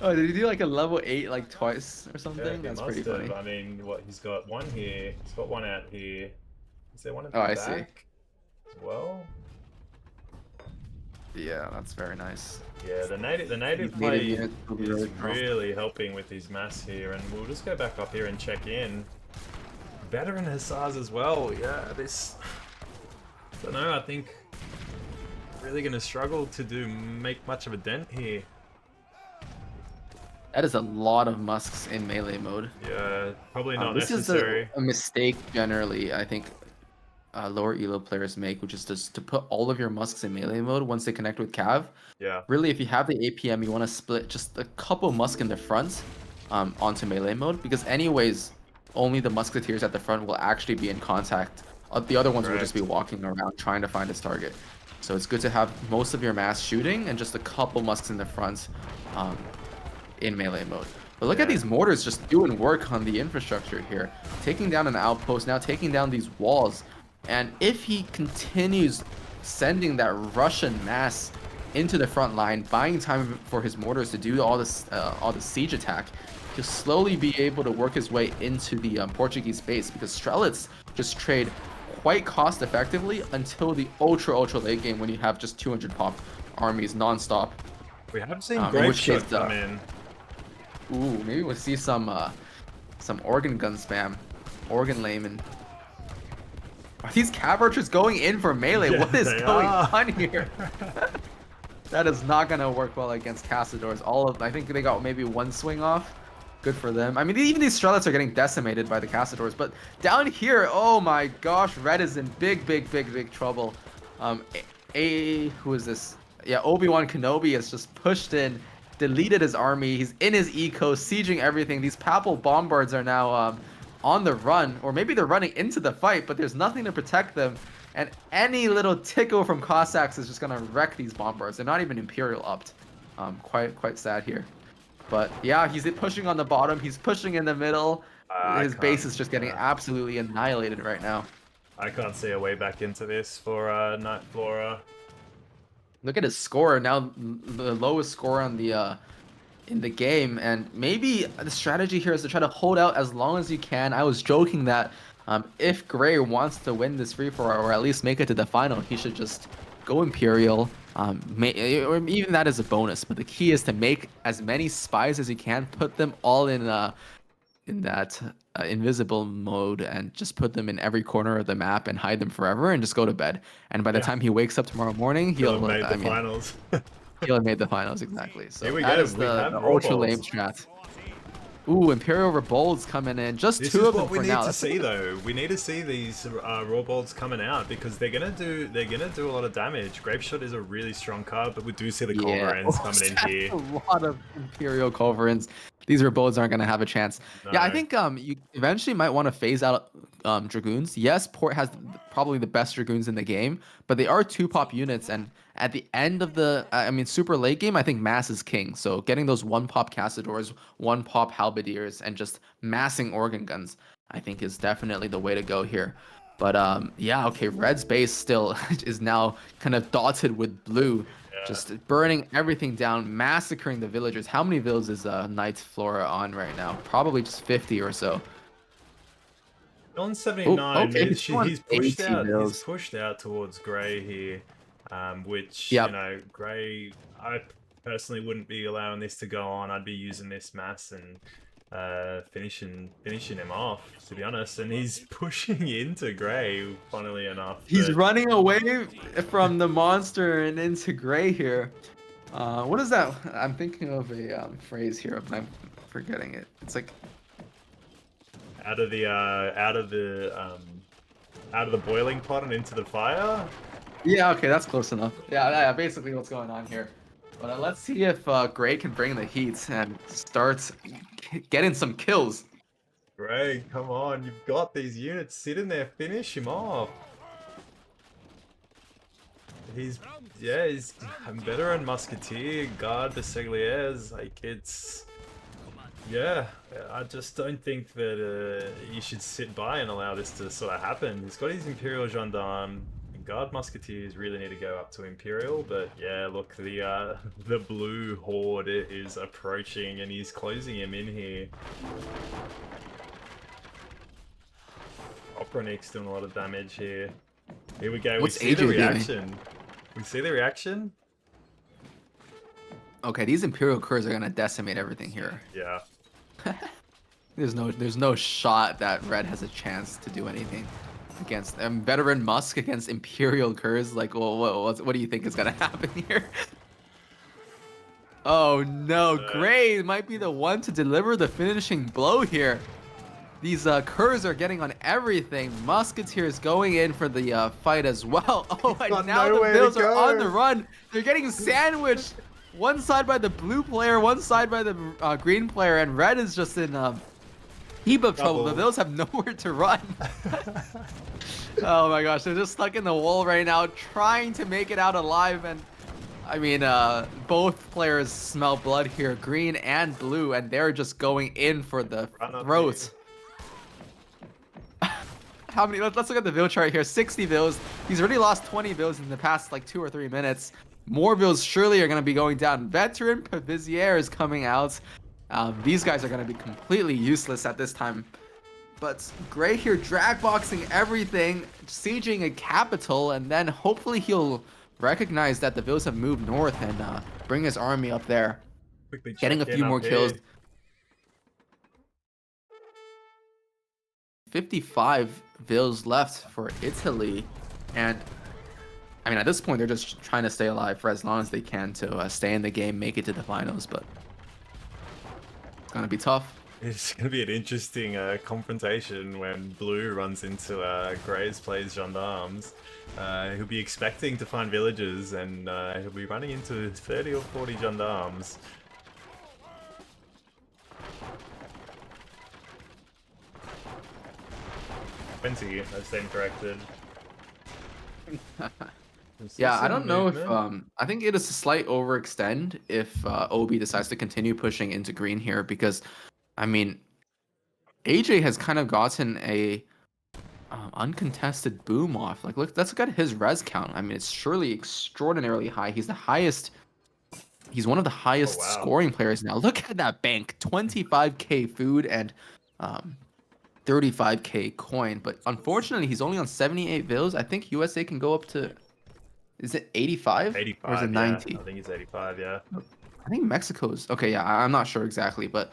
Oh, did he do like a level 8 like twice or something? Yeah, he That's must pretty have. funny. I mean, what, he's got one here, he's got one out here. Is there one at the Oh, back I see. as well? Yeah, that's very nice. Yeah, the native These play native units will be is really tough. really helping with his mass here, and we'll just go back up here and check in. Veteran Hussars as well, yeah, this... I don't know, I think really gonna struggle to make much of a dent here. That is a lot of musks in melee mode. Yeah, probably not This necessary. is a mistake generally, I think, lower elo players make, which is just to put all of your musks in melee mode once they connect with Cav. Yeah, Really, if you have the APM, you want to split just a couple musk in the front onto melee mode, because anyways, only the musketeers at the front will actually be in contact. The other ones will just be walking around trying to find his target. So it's good to have most of your mass shooting and just a couple musks in the front in melee mode. But look at these mortars just doing work on the infrastructure here. Taking down an outpost, now taking down these walls. And if he continues sending that Russian mass into the front line, buying time for his mortars to do all the siege attack, he'll slowly be able to work his way into the Portuguese base, because Strelets just trade quite cost effectively until the ultra late game when you have just 200 pop armies non-stop. we have seen in which case, Graveshot come in. Ooh, maybe we'll see some organ gun spam, organ layman. Are these Cav Archers going in for melee? Yeah, What is they going are. on here? That is not gonna work well against Castadors. I think they got maybe one swing off. Good for them. I mean, even these Strelets are getting decimated by the Castadors, but down here, oh my gosh, Red is in big trouble. Who is this? Yeah, Obi Wan Kenobi has just pushed in, deleted his army. He's in his eco, sieging everything. These Papal Bombards are now on the run, or maybe they're running into the fight, but there's nothing to protect them. And any little tickle from Cossacks is just gonna wreck these Bombards. They're not even Imperial upped. Quite sad here. But yeah, he's pushing on the bottom. He's pushing in the middle. His base is just getting absolutely annihilated right now. I can't see a way back into this for Night Flora. Look at his score now, the lowest score on the in the game, and maybe the strategy here is to try to hold out as long as you can. I was joking that if Gray wants to win this free for or at least make it to the final, he should just go Imperial. Or even that is a bonus, but the key is to make as many spies as you can, put them all in that invisible mode, and just put them in every corner of the map and hide them forever, and just go to bed. And by the time he wakes up tomorrow morning, He'll have made the finals. He'll have made the finals, exactly. So Here we that go. is We have the raw ultra balls. lame strat. Ooh, Imperial Rebolds coming in. Just This two is of them what we for need now. to see, though. We need to see these raw bolts coming out, because they're gonna do a lot of damage. Graveshot is a really strong card, but we do see the Culverins coming in here. A lot of Imperial Culverins. These Rebolds aren't gonna have a chance. Yeah, I No. think you eventually might want to phase out Dragoons. Yes, Port has probably the best Dragoons in the game, but they are 2-pop units, and at the end of the, super late game, I think mass is king. So getting those 1-pop Castadors, 1-pop Halberdiers, and just massing organ guns, I think is definitely the way to go here. But yeah, okay, Red's base still is now kind of dotted with blue. Just burning everything down, massacring the villagers. How many villas is Knight's Flora on right now? Probably just 50 or so. On Oh, 79, but okay, he's still on he's 80 he's vills. pushed out towards Grey here, which, you Yep. know, Grey, I personally wouldn't be allowing this to go on. I'd be using this mass and finishing him off, to be honest. And he's pushing into Grey, funnily enough. He's But running away from the monster and into Gray here. What is that? I'm thinking of a phrase here, but I'm forgetting it. It's like out of the boiling pot and into the fire. yeah, okay, that's close enough. Yeah, basically what's going on here. But let's see if Gray can bring the heat and start getting some kills. Grey, come on, you've got these units. Sit in there, finish him off. He's a veteran musketeer, guard the Segliers. Like, it's, yeah, I just don't think that you should sit by and allow this to sort of happen. He's got his Imperial Gendarme. Guard musketeers really need to go up to Imperial, but yeah, look, the blue horde is approaching and he's closing him in here. Opronix doing a lot of damage here. Here we go. What's we see the AJ doing? reaction. We see the reaction. Okay, these Imperial Curs are gonna decimate everything here. Yeah. There's no shot that Red has a chance to do anything against veteran Musk against Imperial Curs. Like, well, what do you think is gonna happen here? Oh no, Gray might be the one to deliver the finishing blow here. These Curs are getting on everything. Musketeers going in for the fight as well. Oh, and now the Bills are on the run. They're getting sandwiched. One side by the blue player, one side by the green player, and Red is just in heap of trouble. The Bills have nowhere to run. Oh my gosh, they're just stuck in the wall right now, trying to make it out alive. And I mean, both players smell blood here, green and blue, and they're just going in for the throat. How many? Let's look at the Bill chart here. 60 Bills. He's already lost 20 Bills in the past like 2 or 3 minutes. More Bills surely are going to be going down. Veteran Pavizier is coming out. These guys are going to be completely useless at this time. But Gray here drag boxing everything, sieging a capital, and then hopefully he'll recognize that the Bills have moved north and bring his army up there. Getting a few more kills. 55 Bills left for Italy, and I mean at this point they're just trying to stay alive for as long as they can to stay in the game, make it to the finals, but it's gonna be tough. It's gonna be an interesting confrontation when Blue runs into Gray's plays gendarmes. He'll be expecting to find villagers, and he'll be running into 30 or 40 gendarmes. 20, I stand corrected. Yeah, I don't know if I think it is a slight overextend if Obi decides to continue pushing into green here, because I mean AJ has kind of gotten a uncontested boom off. Like, let's look at his res count. I mean, it's surely extraordinarily high. He's the highest. He's one of the highest scoring players now. Look at that bank, 25k food and 35k coin. But unfortunately, he's only on 78 vills. I think USA can go up to, is it 85? 85, or is it 90? Yeah. I think it's 85, yeah. I think Mexico's, okay, yeah, I'm not sure exactly, but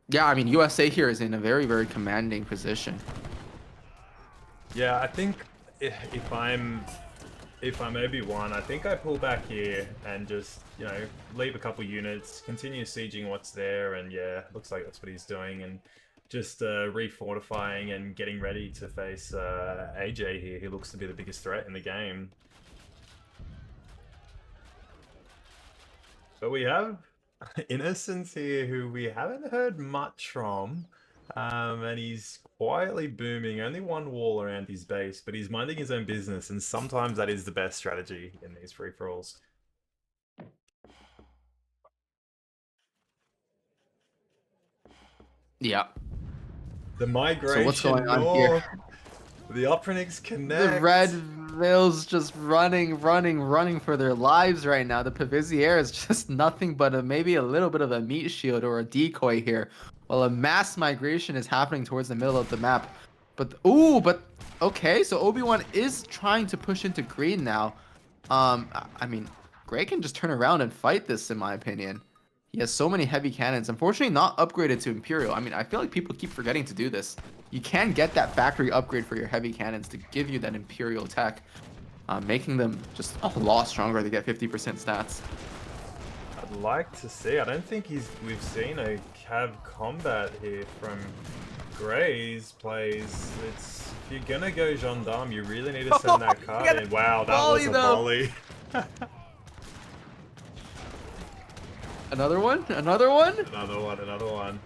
yeah, I mean, USA here is in a very, very commanding position. Yeah, I think if I'm Obi Wan, I think I pull back here and just, you know, leave a couple units, continue sieging what's there, and yeah, looks like that's what he's doing, and just refortifying and getting ready to face AJ here. He looks to be the biggest threat in the game. But we have Innocence here, who we haven't heard much from, and he's quietly booming. Only one wall around his base, but he's minding his own business, and sometimes that is the best strategy in these free-for-alls. Yeah. The migration so what's going on north. here? The Opronix connect. The red Vale's just running for their lives right now. The Pavizier is just nothing but maybe a little bit of a meat shield or a decoy here, while a mass migration is happening towards the middle of the map. But okay, so Obi-Wan is trying to push into green now. I mean, Gray can just turn around and fight this, in my opinion. He has so many heavy cannons. Unfortunately, not upgraded to Imperial. I mean, I feel like people keep forgetting to do this. You can get that factory upgrade for your heavy cannons to give you that Imperial tech, making them just a lot stronger to get 50% stats. I'd like to see. I don't think we've seen a cav combat here from Gray's plays. It's if you're gonna go gendarme, you really need to send that card in. Wow, that was a volley. Another one? Another one? Another one.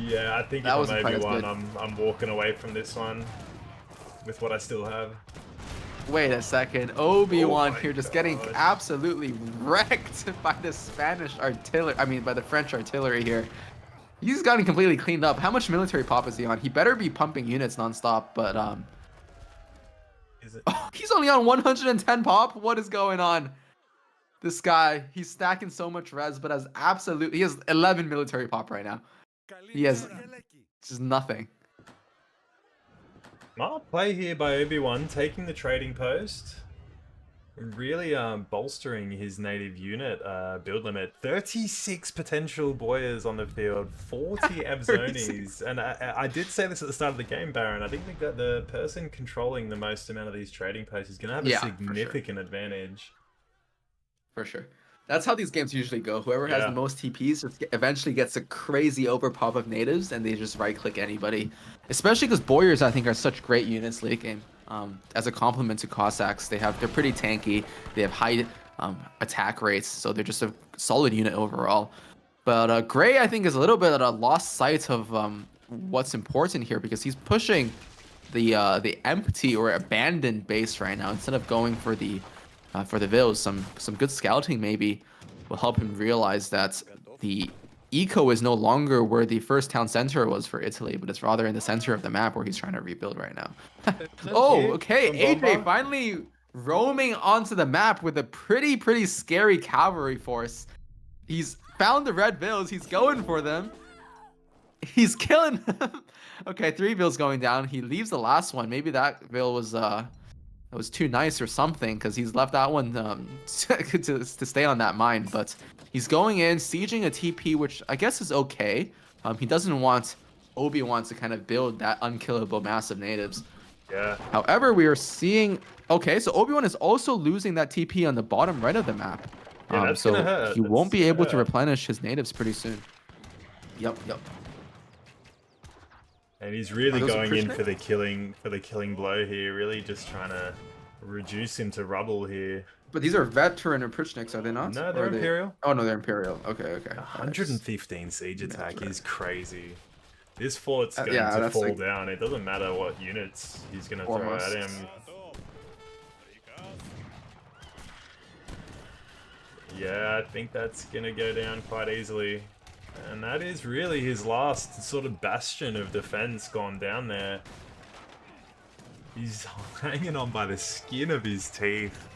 Yeah, I think That if I'm wasn't Obi-Wan, I'm walking away from this one with what I still have. Wait a second. Obi-Wan my here just God. getting absolutely wrecked by the Spanish artillery. I mean, by the French artillery here. He's gotten completely cleaned up. How much military pop is he on? He better be pumping units nonstop, but Is it? oh, he's only on 110 pop? What is going on? This guy, he's stacking so much res, but he has 11 military pop right now. He has just nothing. Smart play here by Obi-Wan, taking the trading post. Really bolstering his native unit build limit. 36 potential boyers on the field, 40 Abzonis. And I did say this at the start of the game, Barron. I think that the person controlling the most amount of these trading posts is going to have a significant advantage. For sure. That's how these games usually go. Whoever has Yeah. the most TPs just eventually gets a crazy overpop of natives, and they just right-click anybody. Especially because Boyers, I think, are such great units late game. As a complement to Cossacks, they're pretty tanky. They have high attack rates, so they're just a solid unit overall. But Gray, I think, is a little bit at a lost sight of what's important here, because he's pushing the empty or abandoned base right now instead of going for the Vils. Some good scouting maybe will help him realize that the eco is no longer where the first town center was for Italy, but it's rather in the center of the map where he's trying to rebuild right now. Oh, okay, AJ finally roaming onto the map with a pretty scary cavalry force. He's found the red Vils, he's going for them. He's killing them. Okay, 3 Vils going down. He leaves the last one. Maybe that Vil was it was too nice or something, because he's left that one to stay on that mine. But he's going in, sieging a TP, which I guess is okay. He doesn't want Obi-Wan to kind of build that unkillable mass of natives. Yeah. However, we are seeing... Okay, so Obi-Wan is also losing that TP on the bottom right of the map. Yeah, that's so gonna hurt. he won't be That's able gonna to hurt. replenish his natives pretty soon. Yep. And he's really Are those going in appreciate? for the killing blow here, really just trying to reduce him to rubble here. But these are veteran or Prichniks, are they not? No, Or they're are they... Imperial. Oh, no, they're Imperial. Okay. 115 siege attack right. is crazy. This fort's going yeah, to that's fall like down. It doesn't matter what units he's going to throw Almost. at him. Yeah, I think that's going to go down quite easily. And that is really his last sort of bastion of defense gone down there. He's hanging on by the skin of his teeth.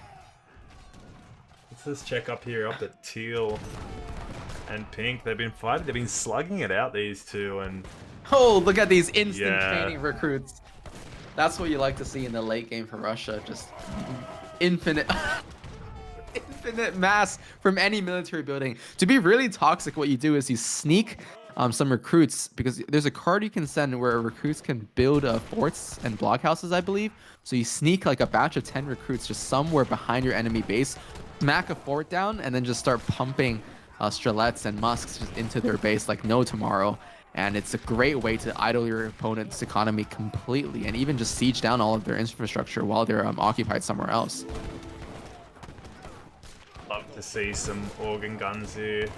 Let's just check up here, up at Teal and Pink. They've been fighting, they've been slugging it out, these two, and... Oh, look at these instant Yeah. training recruits. That's what you like to see in the late game for Russia. Just infinite... infinite mass from any military building. To be really toxic, what you do is you sneak some recruits, because there's a card you can send where recruits can build forts and blockhouses, I believe. So you sneak like a batch of 10 recruits just somewhere behind your enemy base, smack a fort down, and then just start pumping strelets and musks just into their base like no tomorrow. And it's a great way to idle your opponent's economy completely, and even just siege down all of their infrastructure while they're occupied somewhere else. Love to see some organ guns here.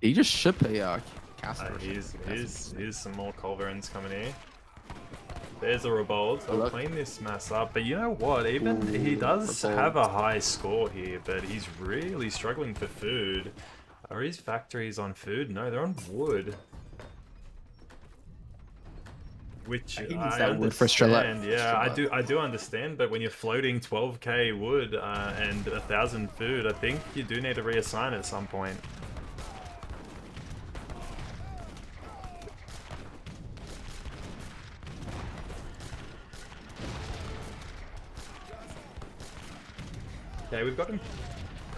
Did you just ship a caster? Here's some more culverins coming here. There's a revolt. I'll clean this mess up. But you know what? Even he does have a high score here, but he's really struggling for food. Are his factories on food? No, they're on wood. Which He needs I that wood for Strela. understand. Yeah, I do understand. But when you're floating 12k wood and 1,000 food, I think you do need to reassign at some point. Okay, we've got him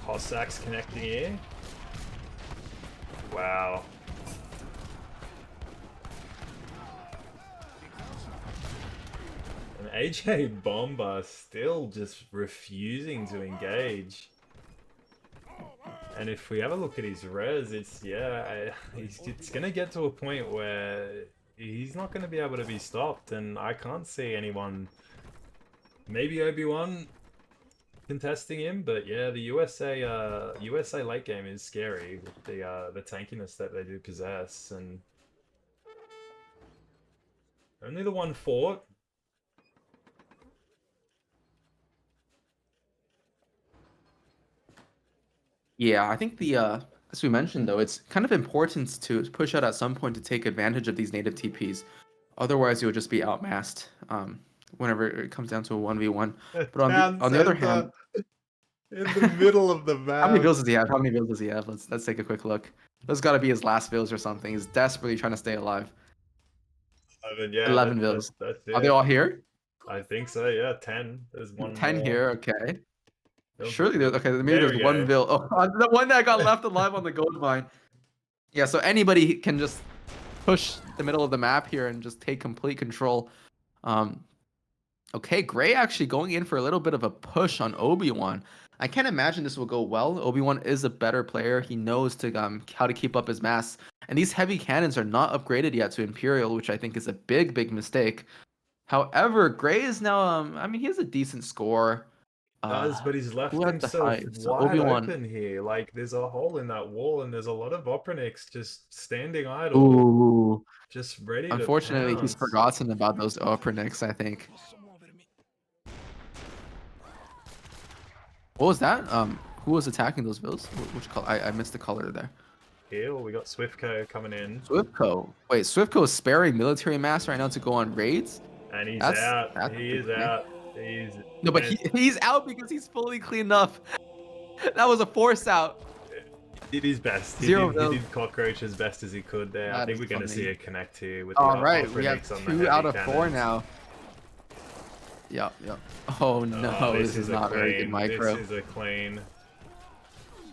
Cossacks connecting here. Wow. And AJ Bomber still just refusing to engage. And if we have a look at his res, it's, yeah, it's gonna get to a point where he's not gonna be able to be stopped, and I can't see anyone, maybe Obi Wan contesting him, but yeah, the USA late game is scary with the tankiness that they do possess, and only the one fort. Yeah, I think as we mentioned though, it's kind of important to push out at some point to take advantage of these native TPs. Otherwise, you'll just be outmassed whenever it comes down to a 1v1. But on the other hand, in the middle of the how many map. builds does he have? How many builds does he have? Let's take a quick look. Those got to be his last builds or something. He's desperately trying to stay alive. I mean, yeah, 11 builds. that's Are they it. all here? I think so. Yeah, 10. There's one 10 more. here. Okay. There's- Surely there's okay. Maybe There there's we one go. build. Oh, the one that got left alive on the gold mine. Yeah. So anybody can just push the middle of the map here and just take complete control. Okay, Gray actually going in for a little bit of a push on Obi Wan. I can't imagine this will go well. Obi Wan is a better player. He knows how to keep up his mass. And these heavy cannons are not upgraded yet to Imperial, which I think is a big mistake. However, Gray is now I mean he has a decent score. Does, but he's left Who had the himself highest? So wide Obi-Wan. open here. Like, there's a hole in that wall, and there's a lot of Opronics just standing idle, Ooh. just ready to Unfortunately, he's pounce. forgotten about those Opronics, I think. What was that? Who was attacking those builds? Which color? I missed the color there. Here, we got Swiftco coming in. Swiftco. Wait, Swiftco is sparing military mass right now to go on raids? And he's That's out. He is out. He's... No, but he's out because he's fully cleaned up. That was a force out. He did his best. He did cockroach as best as he could there. I think we're going to see a connect here with the Alright, we have Opronics on the 2 heavy out of 4 cannons. now. Yep. Oh no, this is not very good micro. This is a clean.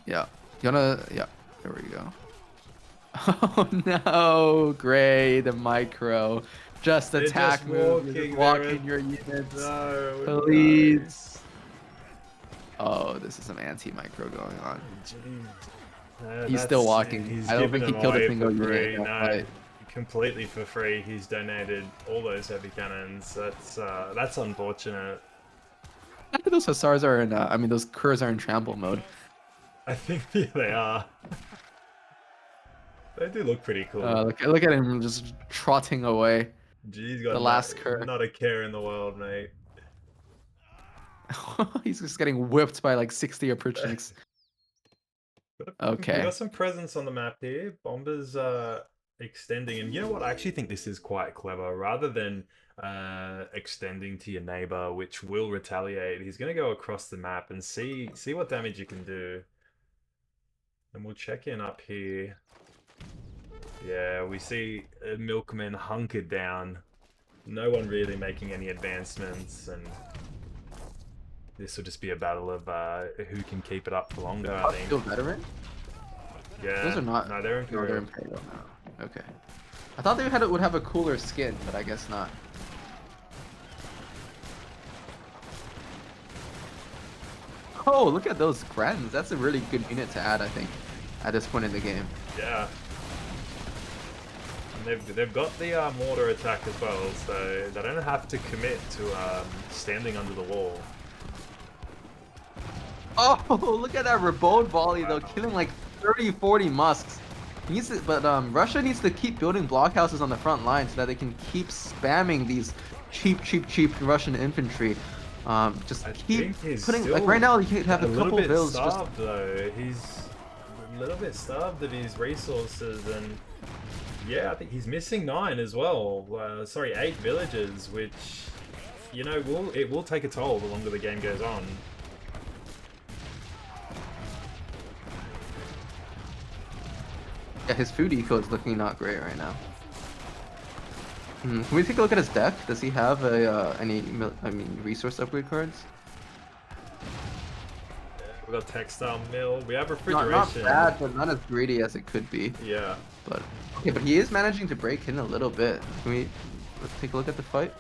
Yeah. You wanna... Yeah. There we go. Oh no, Gray, the micro. Just attack just move. walking You're just there walking and- your units. No. Please. Oh, this is some anti-micro going on. He's still walking. He's I don't think he given killed a away single for free. unit. No, completely for free. He's donated all those heavy cannons. That's unfortunate. I think those Hussars are in, I mean, those Kurs are in trample mode. I think yeah, they are. They do look pretty cool. Look at him just trotting away. He's got the last Kur. not a care in the world, mate. He's just getting whipped by like 60 Opronics. Okay. We got some presence on the map here. Bombers extending, and you know what? I actually think this is quite clever. Rather than extending to your neighbor, which will retaliate, he's going to go across the map and see what damage you can do. And we'll check in up here. Yeah, we see a Milkman hunkered down. No one really making any advancements, and this will just be a battle of who can keep it up for longer, I think. Still veteran? Yeah. Those are not. No, they're Imperial. No, they're Imperial now. Okay. I thought they would have a cooler skin, but I guess not. Oh, look at those Grens. That's a really good unit to add, I think, at this point in the game. Yeah. And they've got the mortar attack as well, so they don't have to commit to standing under the wall. Oh, look at that Rabode volley though, killing like 30, 40 musks. Russia needs to keep building blockhouses on the front line so that they can keep spamming these cheap Russian infantry. Just keep putting, like right now you could have a couple builds just... Though. He's a little bit starved of his resources, and yeah, I think he's missing 9 as well. Sorry, 8 villages, which, you know, it will take a toll the longer the game goes on. Yeah, his food eco is looking not great right now. Can we take a look at his deck? Does he have any resource upgrade cards? We got textile mill. We have Not refrigeration. bad, but not as greedy as it could be. Yeah. But okay, but he is managing to break in a little bit. Let's take a look at the fight.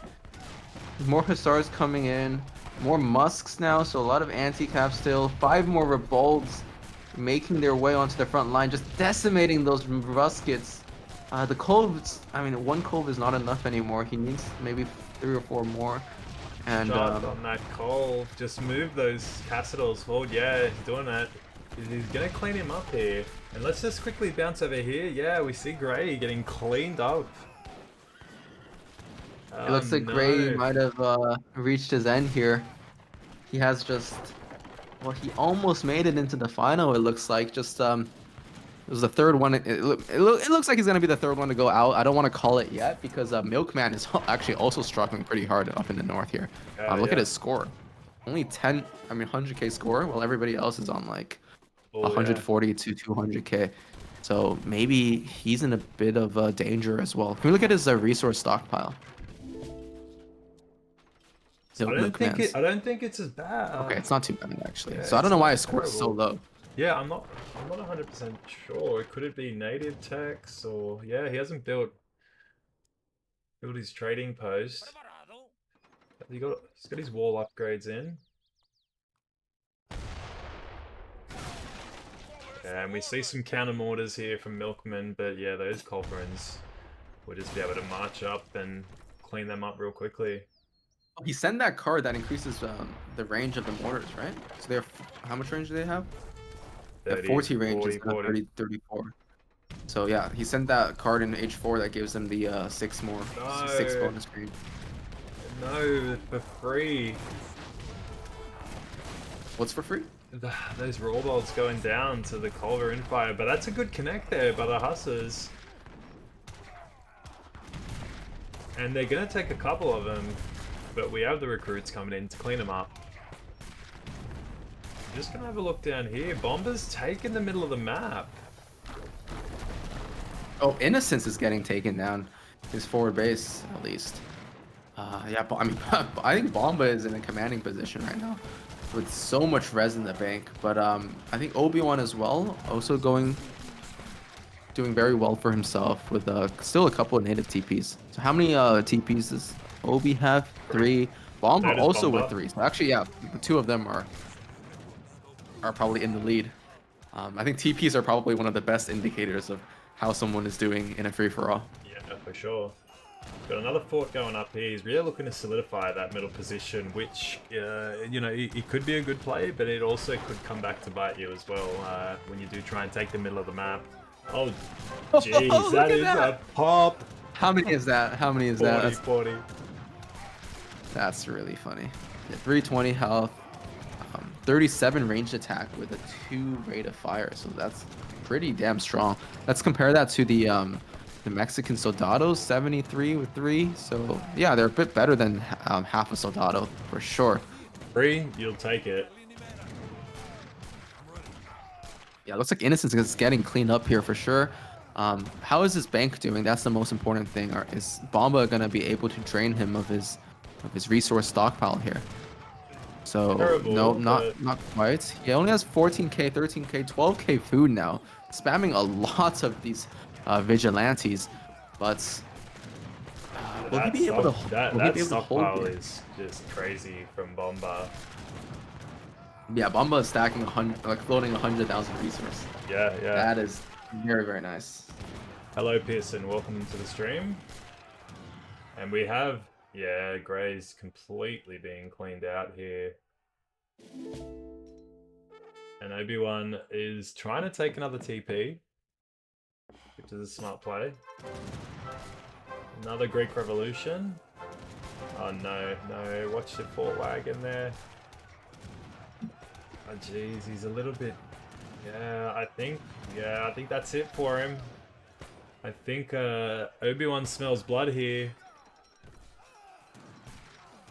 More Hussars coming in, more Musks now, so a lot of anti-cap still. 5 more Rebolds making their way onto the front line, just decimating those Ruskets. The Colves, I mean, 1 Colv is not enough anymore. He needs maybe 3 or 4 more. And Shot on that Colv. Just move those Cassidles forward. Yeah, he's doing that. He's gonna clean him up here. And let's just quickly bounce over here. Yeah, we see Gray getting cleaned up. It looks like Gray might have reached his end here. He has just, well, he almost made it into the final. It looks like it was the third one. It looks like he's gonna be the third one to go out. I don't want to call it yet because Milkman is actually also struggling pretty hard up in the north here. Look at his score, only 100k score, while everybody else is on like 140 to 200k. So maybe he's in a bit of danger as well. Can we look at his resource stockpile? I don't think it's as bad. Okay, it's not too bad actually. Yeah, so I don't know why his score is so low. Yeah, I'm not 100% sure. Could it be native techs or yeah, he hasn't built his trading post. He's got his wall upgrades in. Yeah, and we see some counter mortars here from Milkman, but yeah, those culverins will just be able to march up and clean them up real quickly. He sent that card that increases the range of the mortars, right? So they're how much range do they have? 30, 40 range 40, is 30, 34. So yeah, he sent that card in H4 that gives him the 6 bonus range. No, for free. What's for free? Those roll bolts going down to the culverin fire, but that's a good connect there by the Hussars. And they're gonna take a couple of them, but we have the recruits coming in to clean them up. Just gonna have a look down here. Bomber's taking the middle of the map. Oh, Innocence is getting taken down. His forward base, at least. Yeah, I mean, I think Bomba is in a commanding position right now, with so much res in the bank. But I think Obi Wan as well, also doing very well for himself with still a couple of native TPs. So how many TPs does Obi have? 3. Bomba also with 3. So actually, yeah, the 2 of them are probably in the lead. I think TPs are probably one of the best indicators of how someone is doing in a free-for-all. Yeah, for sure. Got another fort going up here. He's really looking to solidify that middle position, which, you know, it could be a good play, but it also could come back to bite you as well when you do try and take the middle of the map. Oh, jeez, that is a pop. How many is that? 40. That's really funny. Yeah, 320 health, 37 ranged attack with a 2 rate of fire, so that's pretty damn strong. Let's compare that to the Mexican Soldados, 73 with 3. So yeah, they're a bit better than half a Soldado for sure. 3, you'll take it. Yeah, looks like Innocence is getting cleaned up here for sure. How is his bank doing? That's the most important thing. Is Bomba gonna be able to drain him of his resource stockpile here? So Terrible, no, not quite. He only has 14k, 13k, 12k food now, spamming a lot of these vigilantes. But will he be able to hold? That stockpile is just crazy from Bomba. Yeah, Bomba is stacking 100, like floating 100,000 resource. Yeah. That is very, very nice. Hello, Pearson. Welcome to the stream. And we have, yeah, Gray's completely being cleaned out here. And Obi Wan is trying to take another TP, which is a smart play. Another Greek Revolution. Oh no, watch the fort wagon there. Oh jeez, he's a little bit. Yeah, I think that's it for him. I think Obi-Wan smells blood here.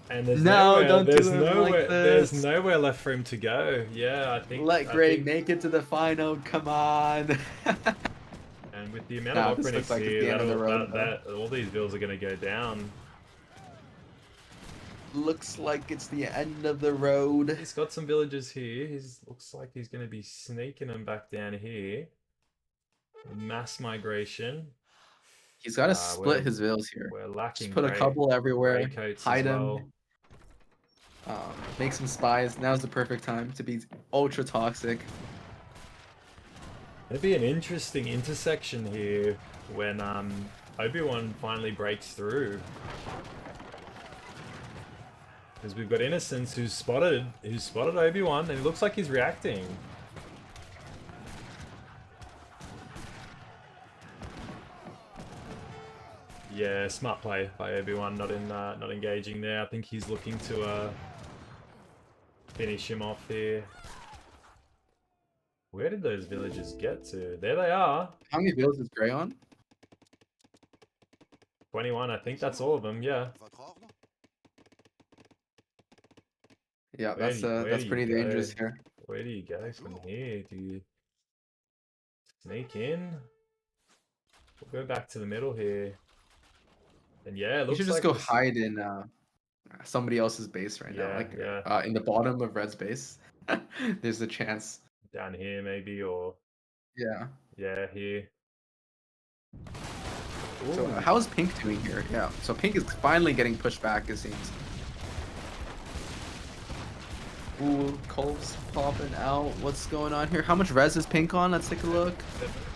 And there's No, nowhere, don't do him like there's this. nowhere left for him to go. Yeah, Let I Gray think, make it to the final. Come on. and with the amount Nah, of this looks Opronix like it's here, the end of the road, though. that all these bills are gonna go down. Looks like it's the end of the road. He's got some villagers here. Looks like he's gonna be sneaking them back down here. Mass migration. He's got to split his vills here. We're Just lacking put a couple everywhere. gray coats Hide as him. well. Make some spies. Now's the perfect time to be ultra toxic. It'd be an interesting intersection here when Obi-Wan finally breaks through. Because we've got Innocence who's spotted Obi-Wan, and it looks like he's reacting. Yeah, smart play by Obi-Wan, not engaging there. I think he's looking to finish him off here. Where did those villagers get to? There they are. How many vills is Gray on? 21, I think that's all of them, yeah. Yeah, that's pretty dangerous here. Where do you go from here? Do you sneak in? We'll go back to the middle here. And yeah, it You looks should just like go hide in somebody else's base right now, like in the bottom of Red's base. There's a chance. Down here maybe, or yeah, here. So how is Pink doing here? Yeah, so Pink is finally getting pushed back, it seems. Ooh, Colb's popping out. What's going on here? How much res is Pink on? Let's take a look.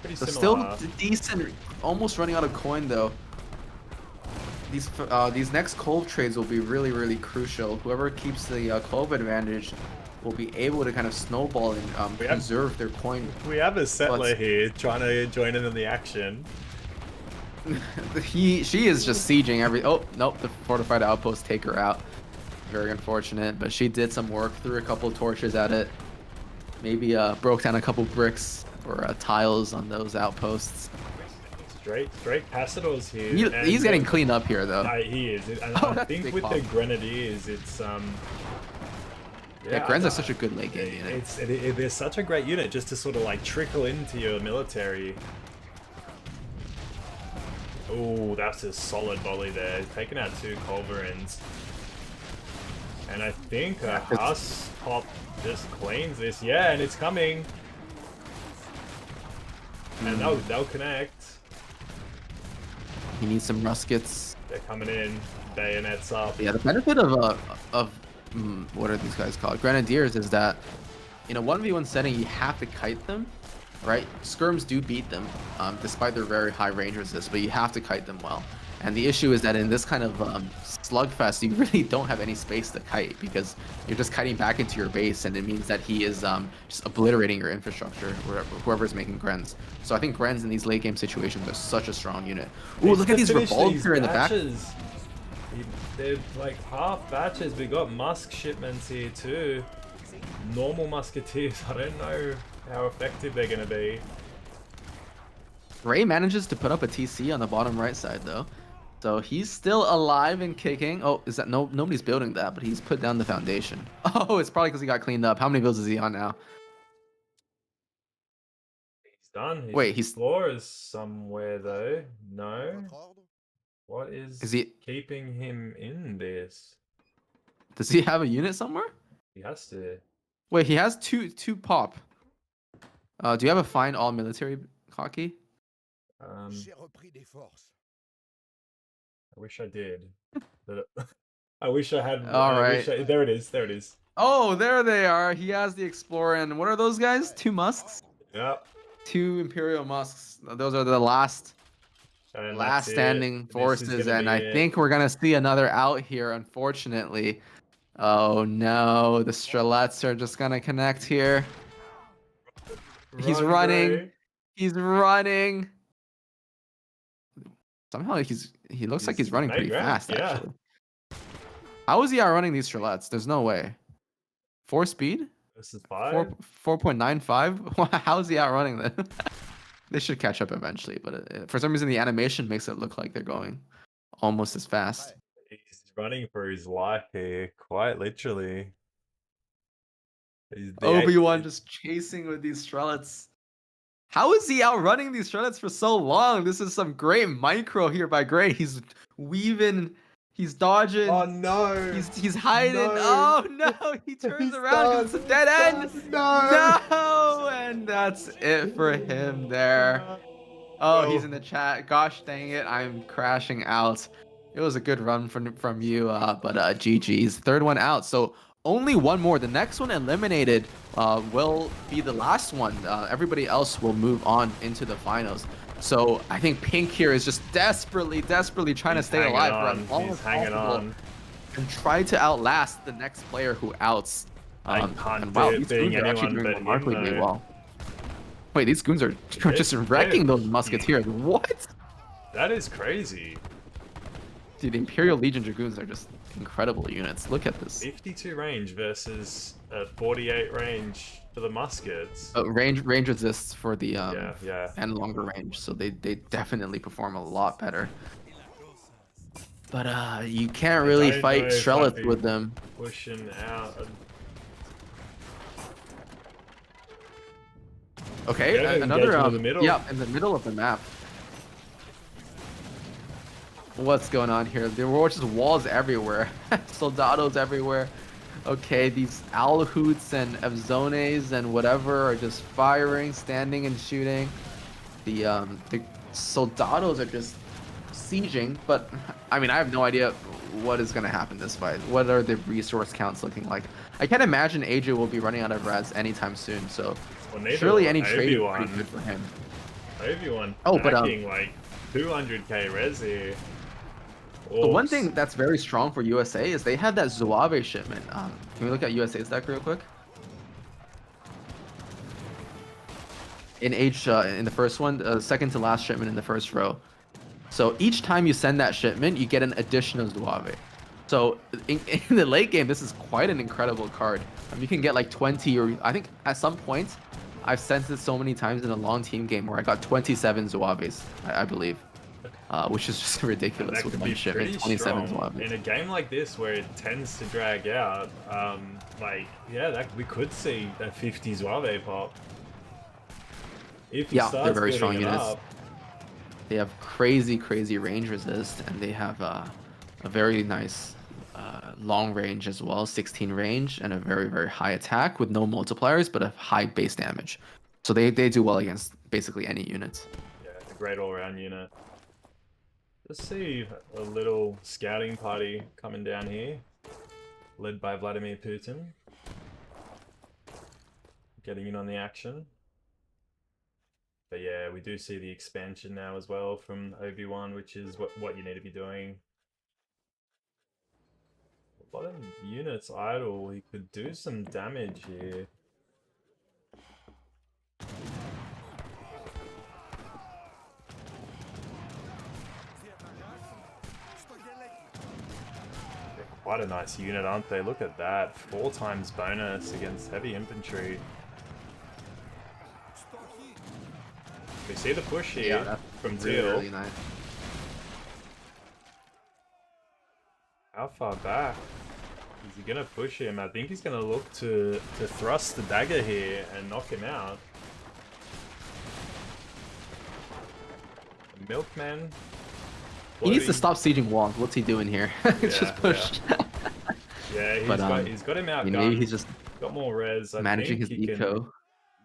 Pretty So similar. still decent, almost running out of coin though. These next Colb trades will be really crucial. Whoever keeps the Colb advantage will be able to kind of snowball and conserve their coin. We have a settler here trying to join in on the action. She is just sieging every. Oh nope, the fortified outposts take her out. Very unfortunate, but she did some work, threw a couple torches at it. Maybe broke down a couple bricks or tiles on those outposts. Straight Passadors here. He's getting cleaned up here though. He is, and I think with the Grenadiers, it's yeah, Grens are such a good late game unit. They're such a great unit just to sort of like trickle into your military. Oh, that's a solid volley there. Taking out 2 Culverins. And I think a Husk pop just cleans this. Yeah, and it's coming. And they'll connect. He needs some muskets. They're coming in. Bayonets up. Yeah, the benefit of what are these guys called? Grenadiers is that in a 1v1 setting you have to kite them, right? Skirms do beat them, despite their very high range resist, but you have to kite them well. And the issue is that in this kind of slugfest, you really don't have any space to kite because you're just kiting back into your base, and it means that he is just obliterating your infrastructure, whoever's making Grens. So I think Grens in these late game situations are such a strong unit. Ooh, look at these revolves here in the back. They're like half batches. We got musk shipments here too. Normal musketeers. I don't know how effective they're gonna be. Ray manages to put up a TC on the bottom right side though. So he's still alive and kicking. Oh, is that nobody's building that, but he's put down the foundation. Oh, it's probably because he got cleaned up. How many builds is he on now? He's done. Wait, he's explorers somewhere though. No. What is he keeping him in this? Does he have a unit somewhere? He has to. Wait, he has two pop. Do you have a find all military hockey? I wish I did. But I wish I had. All right. There it is. There it is. Oh, there they are. He has the explorer, and what are those guys? 2 musks. Yep. 2 imperial musks. Those are the last standing forces, and I think we're gonna see another out here, unfortunately. Oh no, the Strelets are just gonna connect here. He's running. He's running. Somehow he looks like he's running pretty fast, actually. How is he outrunning these Strelets? There's no way. 4 speed? This is 5. 4.95? How is he outrunning them? They should catch up eventually, but for some reason the animation makes it look like they're going almost as fast. He's running for his life here, quite literally. Obi-Wan just chasing with these Strelets. How is he outrunning these Strelets for so long? This is some great micro here by Gray. He's weaving, he's dodging. Oh no! He's hiding. No. Oh no! He turns around because it's a dead end. No! No! And that's it for him there. Oh, he's in the chat. Gosh dang it! I'm crashing out. It was a good run from you, but GG's. Third one out. So only one more. The next one eliminated will be the last one. Everybody else will move on into the finals. So I think Pink here is just desperately trying to stay alive for as long as possible and try to outlast the next player who outs. I can't and wow, these being goons are actually anyone doing but him, remarkably though. well. Wait, these goons are just wrecking those musketeers. What? That is crazy. Dude, the Imperial Legion Dragoons are just incredible units. Look at this. 52 range versus 48 range for the muskets. Range resists for the yeah. and longer range, so they definitely perform a lot better. But you can't really fight Strelets with them. Pushing out. Okay, Yeah, another in the middle. Yeah, in the middle of the map. What's going on here? There were just walls everywhere, soldados everywhere. Okay, these Alhoots and Evzones and whatever are just firing, standing and shooting. The soldados are just sieging, but I mean, I have no idea what is going to happen this fight. What are the resource counts looking like? I can't imagine AJ will be running out of res anytime soon, so surely any trade is pretty good for him. Obi-Wan but like 200k res here. The one thing that's very strong for USA is they had that Zouave shipment. Can we look at USA's deck real quick? In the first one, second to last shipment in the first row. So each time you send that shipment, you get an additional Zouave. So in the late game, this is quite an incredible card. You can get like 20, or I think at some point, I've sent it so many times in a long team game where I got 27 Zouaves, I believe. Which is just ridiculous with one shipment, 27 Zouaves. In a game like this where it tends to drag out, we could see a 50 Zouave pop. If he they're very strong units. Up. They have crazy range resist, and they have a very nice long range as well, 16 range, and a very high attack with no multipliers, but a high base damage. So they do well against basically any units. Yeah, it's a great all-around unit. Let's see a little scouting party coming down here, led by Vladimir Putin, getting in on the action. But yeah, we do see the expansion now as well from Obi-Wan, which is what you need to be doing. A lot of units idle, he could do some damage here. Quite a nice unit, aren't they? Look at that. 4 times bonus against heavy infantry. We see the push here from Teal. Really nice. How far back? Is he gonna push him? I think he's gonna look to thrust the dagger here and knock him out. The Milkman. He needs to stop sieging walls. What's he doing here? Just push. Yeah, he's got him out. Maybe he's just got more res. managing his eco.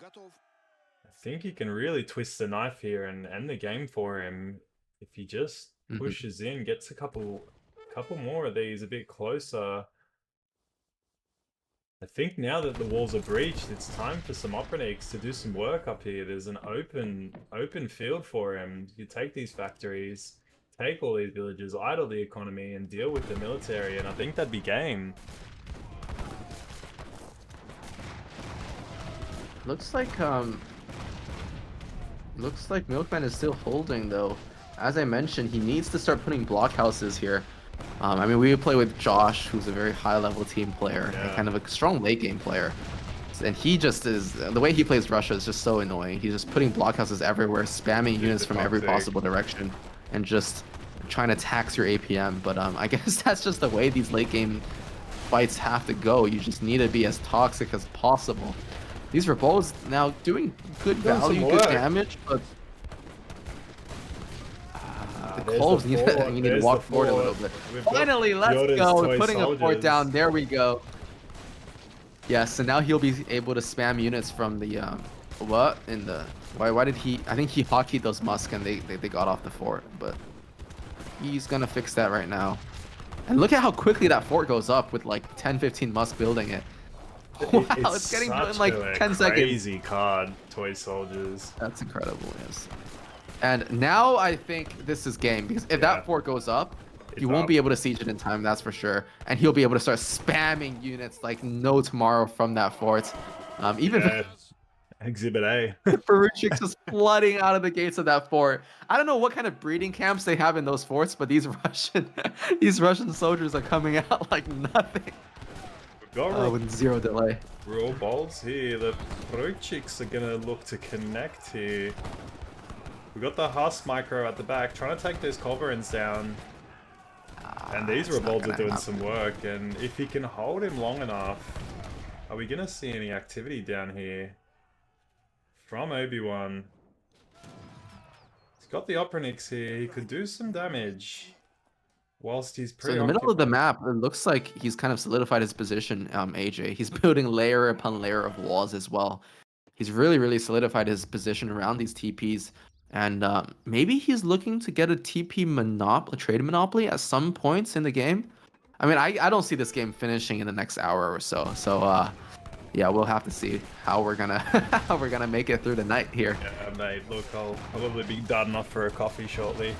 I think he can really twist the knife here and end the game for him if he just pushes in, gets a couple more of these a bit closer. I think now that the walls are breached, it's time for some Opronics to do some work up here. There's an open field for him. You take these factories, take all these villages, idle the economy, and deal with the military, and I think that'd be game. Looks like Milkman is still holding though. As I mentioned, he needs to start putting blockhouses here. We play with Josh, who's a very high level team player and kind of a strong late game player. So And he just is, the way he plays Russia is just so annoying. He's just putting blockhouses everywhere, spamming units from every possible direction, and just trying to tax your APM. But I guess that's just the way these late game fights have to go. You just need to be as toxic as possible. These Rebels now doing good value, good damage, but the Cloves need to walk forward a little bit. Finally, let's go. We're putting a fort down. There we go. Yes, and now he'll be able to spam units from the what in the why did he? I think he hotkeeyed those Musk and they got off the fort, but he's gonna fix that right now. And look at how quickly that fort goes up with like 10-15 Musk building it. Wow, it's getting done in like 10 seconds. Crazy card, Toy Soldiers. That's incredible, yes. And now I think this is game, because if that fort goes up, you won't be able to siege it in time, that's for sure. And he'll be able to start spamming units like no tomorrow from that fort. Even Exhibit A. Faruchik's just flooding out of the gates of that fort. I don't know what kind of breeding camps they have in those forts, but these Russian soldiers are coming out like nothing. With zero delay. Real balls here. The Faruchiks are gonna look to connect here. We got the Husk micro at the back, trying to take those culverins down. And these Revolts are doing some work, and if he can hold him long enough, are we gonna see any activity down here from Obi Wan? He's got the Opernix here, he could do some damage. Whilst he's So in the middle of the map, it looks like he's kind of solidified his position, AJ. He's building layer upon layer of walls as well. He's really solidified his position around these TPs. And maybe he's looking to get a TP monopoly, trade monopoly at some points in the game. I mean, I don't see this game finishing in the next hour or so. So yeah, we'll have to see how we're gonna make it through the night here. Yeah, mate. Look, I'll probably be done off for a coffee shortly.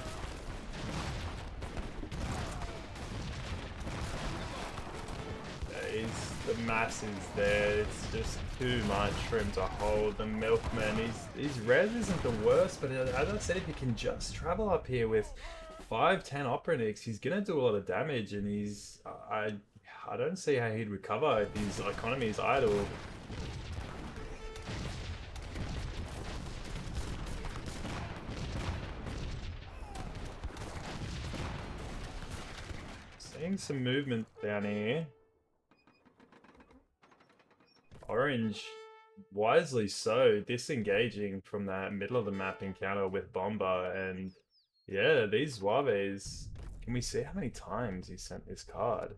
The mass is there, it's just too much for him to hold. The Milkman, his res isn't the worst, but as I said, if he can just travel up here with 5-10 Opernix, he's gonna do a lot of damage, and I don't see how he'd recover if his economy is idle. Seeing some movement down here. Orange, wisely so, disengaging from that middle of the map encounter with Bomber, and yeah, these Zuaves, can we see how many times he sent this card?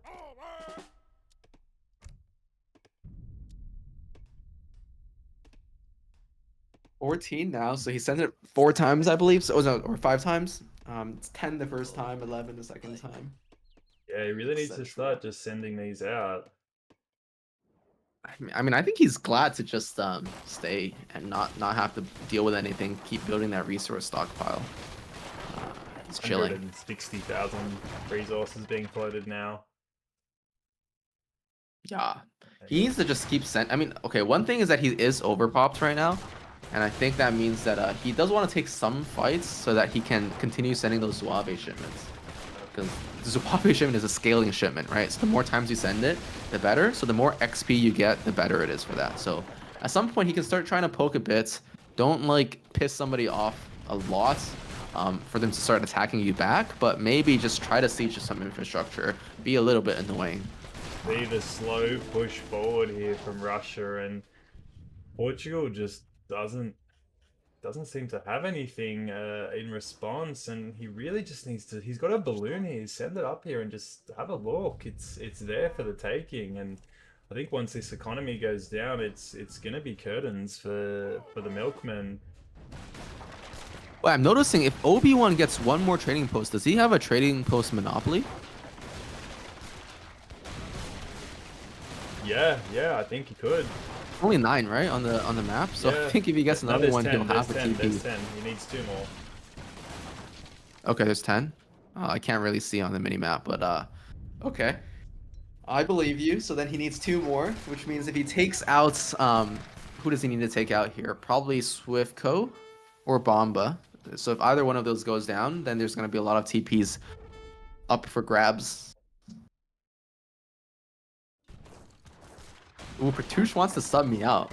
$14 now, so he sent it 4 times, I believe, so, no, or 5 times. It's 10 the first time, 11 the second time. Yeah, he really needs to start just sending these out. I mean, I think he's glad to just stay and not have to deal with anything. Keep building that resource stockpile. He's chilling. 160,000 resources being floated now. Yeah, he needs to just keep sending. I mean, okay, one thing is that he is overpopped right now, and I think that means that he does want to take some fights so that he can continue sending those Zuave shipments. Because the Zuave shipment is a scaling shipment, right? So the more times you send it, the better. So the more XP you get, the better it is for that. So at some point, he can start trying to poke a bit. Don't like piss somebody off a lot for them to start attacking you back, but maybe just try to siege some infrastructure. Be a little bit annoying. See the slow push forward here from Russia, and Portugal just doesn't seem to have anything in response, and he really just needs to. He's got a balloon here. Send it up here and just have a look. It's there for the taking, and I think once this economy goes down, it's gonna be curtains for the Milkman. Well, I'm noticing if Obi-Wan gets one more trading post, does he have a trading post monopoly? Yeah, I think he could. Only 9, right, on the map. So yeah. I think if he gets another one, he'll have a TP. There's 10. He needs 2 more. Okay, there's 10. I can't really see on the mini map, but okay. I believe you. So then he needs 2 more, which means if he takes out who does he need to take out here? Probably Swiftco or Bomba. So if either one of those goes down, then there's going to be a lot of TPs up for grabs. Ooh, Pertush wants to sub me out.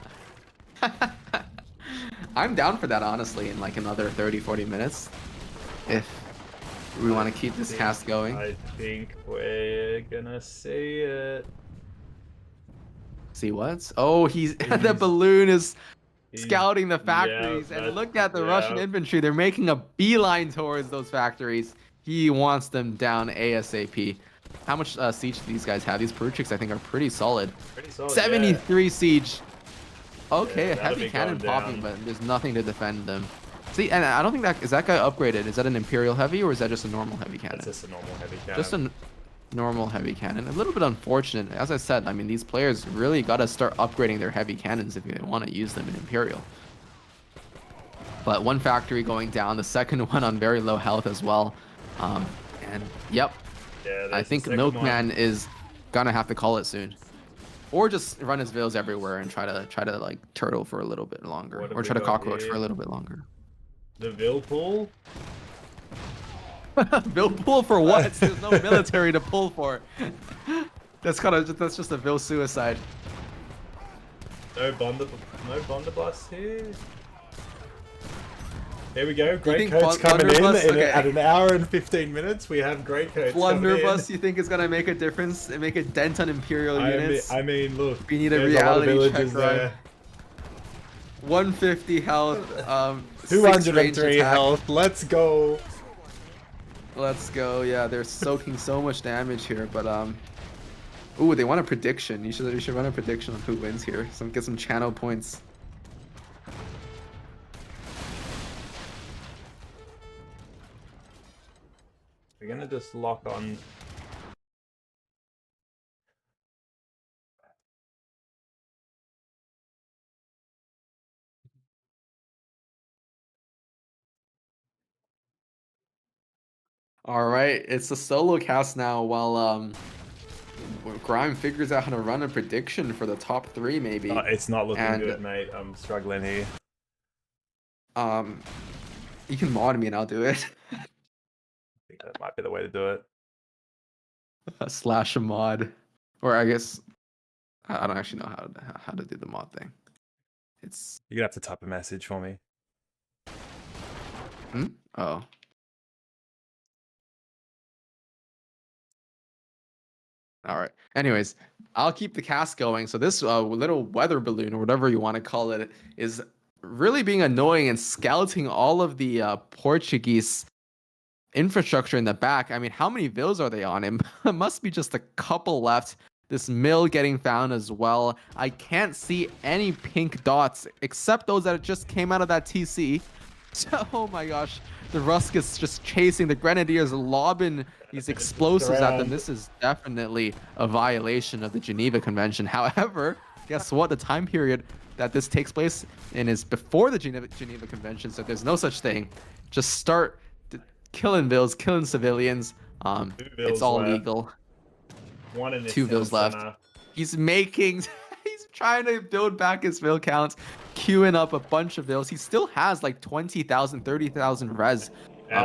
I'm down for that, honestly, in like another 30, 40 minutes. If we want to keep this cast going. I think we're gonna see it. See what? Oh, the balloon is scouting the factories, Yeah, and look at the Russian infantry. They're making a beeline towards those factories. He wants them down ASAP. How much siege do these guys have? These Peruchiks, I think, are pretty solid. Pretty solid. 73 siege. Okay, Yeah, a heavy cannon popping, but there's nothing to defend them. See, and I don't think is that guy upgraded? Is that an Imperial heavy or is that just a normal heavy cannon? It's just a normal heavy cannon. Just a normal heavy cannon. A little bit unfortunate. As I said, I mean, these players really got to start upgrading their heavy cannons if they want to use them in Imperial. But one factory going down, the second one on very low health as well. And yep, yeah, I think Milkman is gonna have to call it soon, or just run his vills everywhere and try to like turtle for a little bit longer, or try to cockroach for a little bit longer. The Vill pool? Vill pool for what? There's no military to pull for. That's just a Vill suicide. No blunderbuss here. Here we go. Great coats coming in at an hour and 15 minutes. We have great coats. Blunderbuss, you think is gonna make a difference and make a dent on Imperial units? I mean, look. We need a reality check run. 150 health. 203 health. Let's go. Let's go. Yeah, they're soaking so much damage here, but ooh, they want a prediction. You should run a prediction on who wins here. Get some channel points. We're gonna just lock on. All right, it's a solo cast now while Grime figures out how to run a prediction for the top 3 maybe. It's not looking good, mate. I'm struggling here. You can mod me and I'll do it. I think that might be the way to do it. Slash a mod, or I guess I don't actually know how to do the mod thing. You're gonna have to type a message for me. Oh. All right. Anyways, I'll keep the cast going. So this little weather balloon, or whatever you want to call it, is really being annoying and scouting all of the Portuguese infrastructure in the back. I mean, how many vills are they on? It must be just a couple left. This mill getting found as well. I can't see any pink dots except those that just came out of that TC. So, oh my gosh, the Rusk is just chasing the Grenadiers, lobbing these explosives at them. This is definitely a violation of the Geneva Convention. However, guess what? The time period that this takes place in is before the Geneva Convention, so there's no such thing. Just start killing vills, killing civilians. It's all legal. 2 vills left. He's trying to build back his vill counts, queuing up a bunch of vills. He still has like 20,000, 30,000 res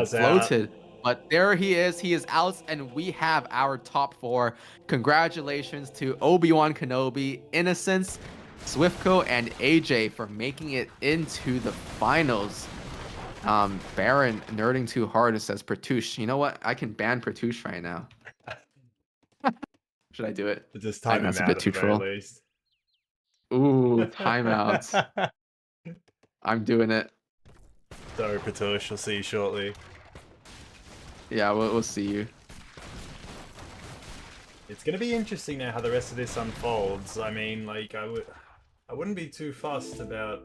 floated. But there he is out, and we have our top 4. Congratulations to Obi Wan Kenobi, Innocence, Swiftco, and AJ for making it into the finals. Barron nerding too hard, says Pertush. You know what? I can ban Pertush right now. Should I do it? Just time him out, a bit too troll. Ooh, timeouts. I'm doing it. Sorry, Pertush. I'll see you shortly. Yeah, we'll see you. It's gonna be interesting now how the rest of this unfolds. I mean, like, I wouldn't be too fussed about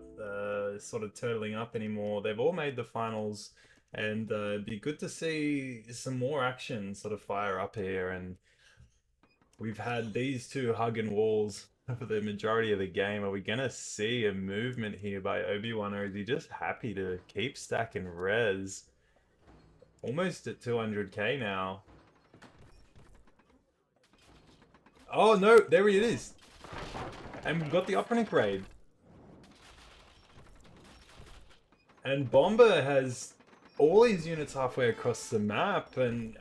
sort of turtling up anymore. They've all made the finals, and it'd be good to see some more action sort of fire up here. And we've had these two hugging walls for the majority of the game. Are we gonna see a movement here by Obi-Wan, or is he just happy to keep stacking res? Almost at 200k now. Oh no, there it is. And we've got the Oprinic raid. And Bomber has all his units halfway across the map, and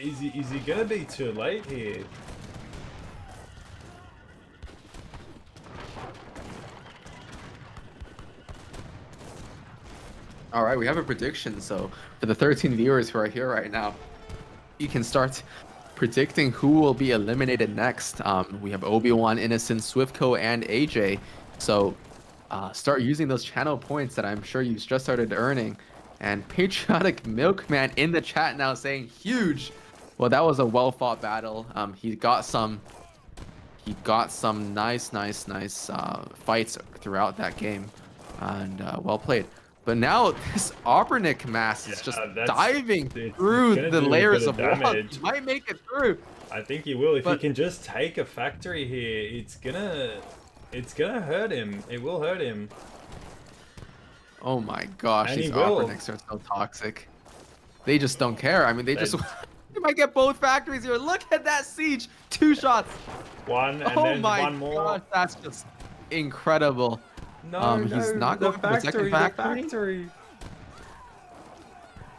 is he gonna be too late here? All right, we have a prediction. So for the 13 viewers who are here right now, you can start predicting who will be eliminated next. We have Obi Wan, Innocent, Swiftco, and AJ. So start using those channel points that I'm sure you just started earning. And Patriotic Milkman in the chat now saying huge. Well, that was a well fought battle. He got some nice fights throughout that game, and well played. But now this Aubernic mass is just diving through gonna the do a layers bit of of walls. damage. He might make it through. I think he will. If he But can just take a factory here, it's gonna hurt him. It will hurt him. oh my gosh, And he these will. Aubernics are so toxic. They just don't care. I mean, they just They- they might get both factories here. Look at that siege. 2 shots. One and Oh then my one more. gosh, that's just incredible. No, He's not the going for the second factory, factory.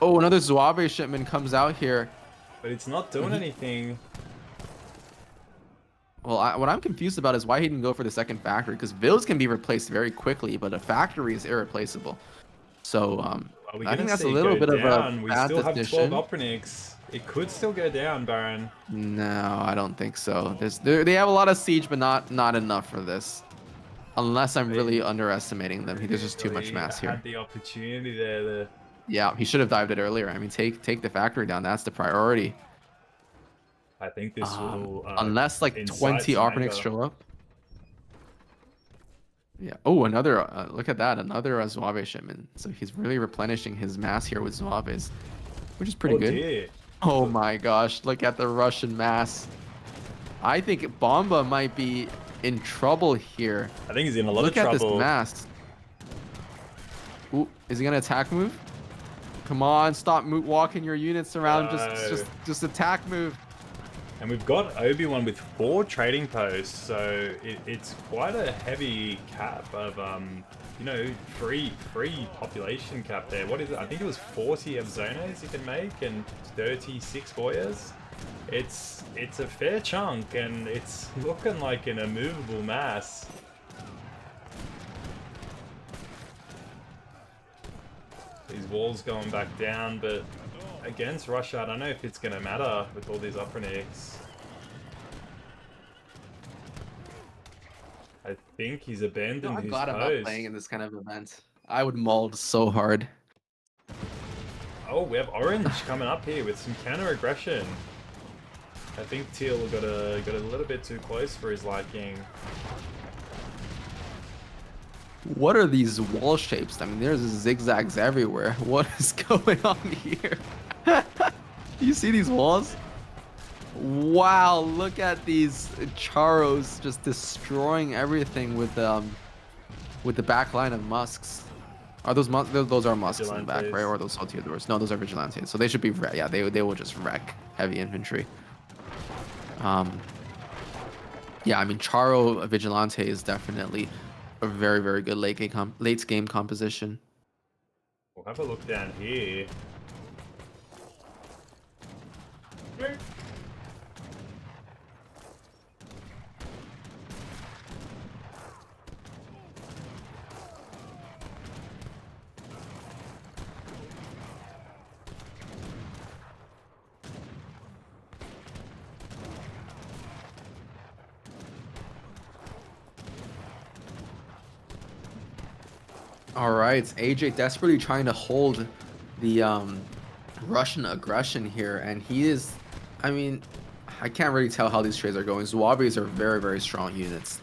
Oh, another Zouave shipment comes out here. But it's not doing anything. Well, what I'm confused about is why he didn't go for the second factory, because Vills can be replaced very quickly, but a factory is irreplaceable. So Are we I gonna think that's a see it little go bit of a down? We bad still have 12 decision. Operniks. It could still go down, Baron. No, I don't think so. They have a lot of siege, but not enough for this. Unless I'm really underestimating them. There's just too much mass here. Had the opportunity there. Yeah, he should have dived it earlier. I mean, take the factory down. That's the priority. I think this will. Unless like incite 20 some Arpanics anger. show up. Yeah. Oh, another. Look at that. Another Zouave shipment. So he's really replenishing his mass here with Zouaves, which is pretty Oh good. dear. Oh my gosh. Look at the Russian mass. I think Bomba might be in trouble here. I think he's in a lot Look of at this trouble. mass. Ooh, is he gonna attack move? Come on, stop walking your units around. Just attack move. And we've got Obi Wan with 4 trading posts, so it's quite a heavy cap of you know, free population cap there. What is it? I think it was 40 of zonos you can make and 36 Goyas. It's a fair chunk, and it's looking like an immovable mass. These walls going back down, but against Russia, I don't know if it's going to matter with all these Operniks. I think he's abandoned I'm his glad I'm not post. playing in this kind of event. I would mold so hard. Oh, we have Orange coming up here with some counter aggression. I think Teal got a little bit too close for his liking. What are these wall shapes? I mean, there's zigzags everywhere. What is going on here? You see these walls? Wow, look at these Charos just destroying everything with the back line of Musks. Are those those are Musks in the back, right? Or are those Salteadors? No, those are Vigilantes. So they should be yeah, they will just wreck heavy infantry. Yeah, I mean Charo Vigilante is definitely a very good late game composition. We'll have a look down here. All right, AJ desperately trying to hold the Russian aggression here, and he is. I mean, I can't really tell how these trades are going. Zouaves are very strong units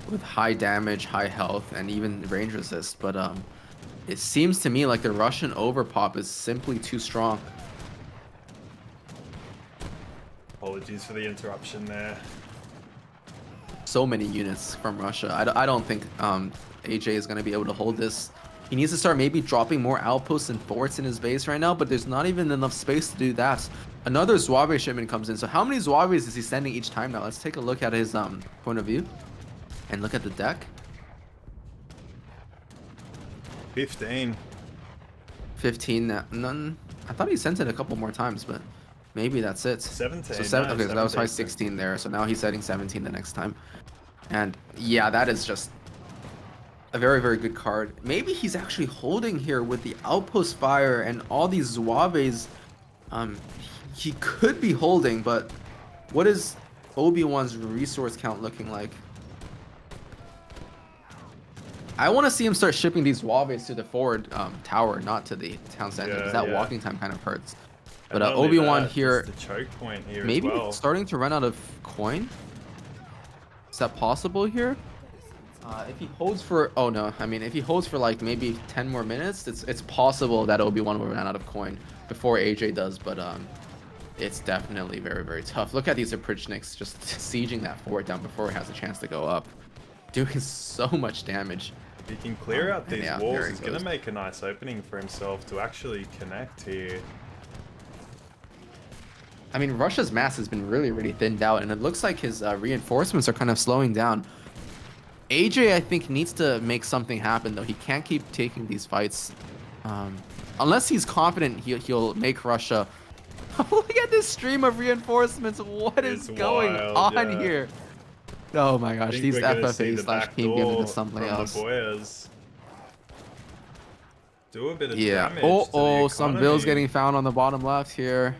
with high damage, high health, and even range resist. But it seems to me like the Russian overpop is simply too strong. Apologies for the interruption there. So many units from Russia. I don't think AJ is going to be able to hold this. He needs to start maybe dropping more outposts and forts in his base right now, but there's not even enough space to do that. Another Zouave shipment comes in. So how many Zouaves is he sending each time now? Let's take a look at his point of view and look at the deck. 15. 15. None. I thought he sent it a couple more times, but maybe that's it. 17. So seven. No, Okay, so that was probably 17. 16 there. So now he's setting 17 the next time. And yeah, that is just a very, very good card. Maybe he's actually holding here with the outpost fire and all these Zouaves. Um, he could be holding, but what is Obi Wan's resource count looking like? I want to see him start shipping these Zouaves to the forward tower, not to the town center, because that walking time kind of hurts. But Obi Wan here, the choke point here maybe as well. starting to run out of coin. Is that possible here? If he holds for, oh no, I mean, if he holds for like maybe 10 more minutes, it's possible that Obi Wan will run out of coin before AJ does. But it's definitely very, very tough. Look at these Oprichniks just sieging that forward down before it has a chance to go up, doing so much damage. If he can clear out these walls, he's going to goes. make a nice opening for himself to actually connect here. I mean, Russia's mass has been really, really thinned out, and it looks like his reinforcements are kind of slowing down. AJ, I think, needs to make something happen, though. He can't keep taking these fights. Unless he's confident he'll make Russia. Look at this stream of reinforcements. What is going on here? Oh my gosh, these FFA slash team giving us something else. Do a bit of Yeah. damage Oh, some bills getting found on the bottom left here.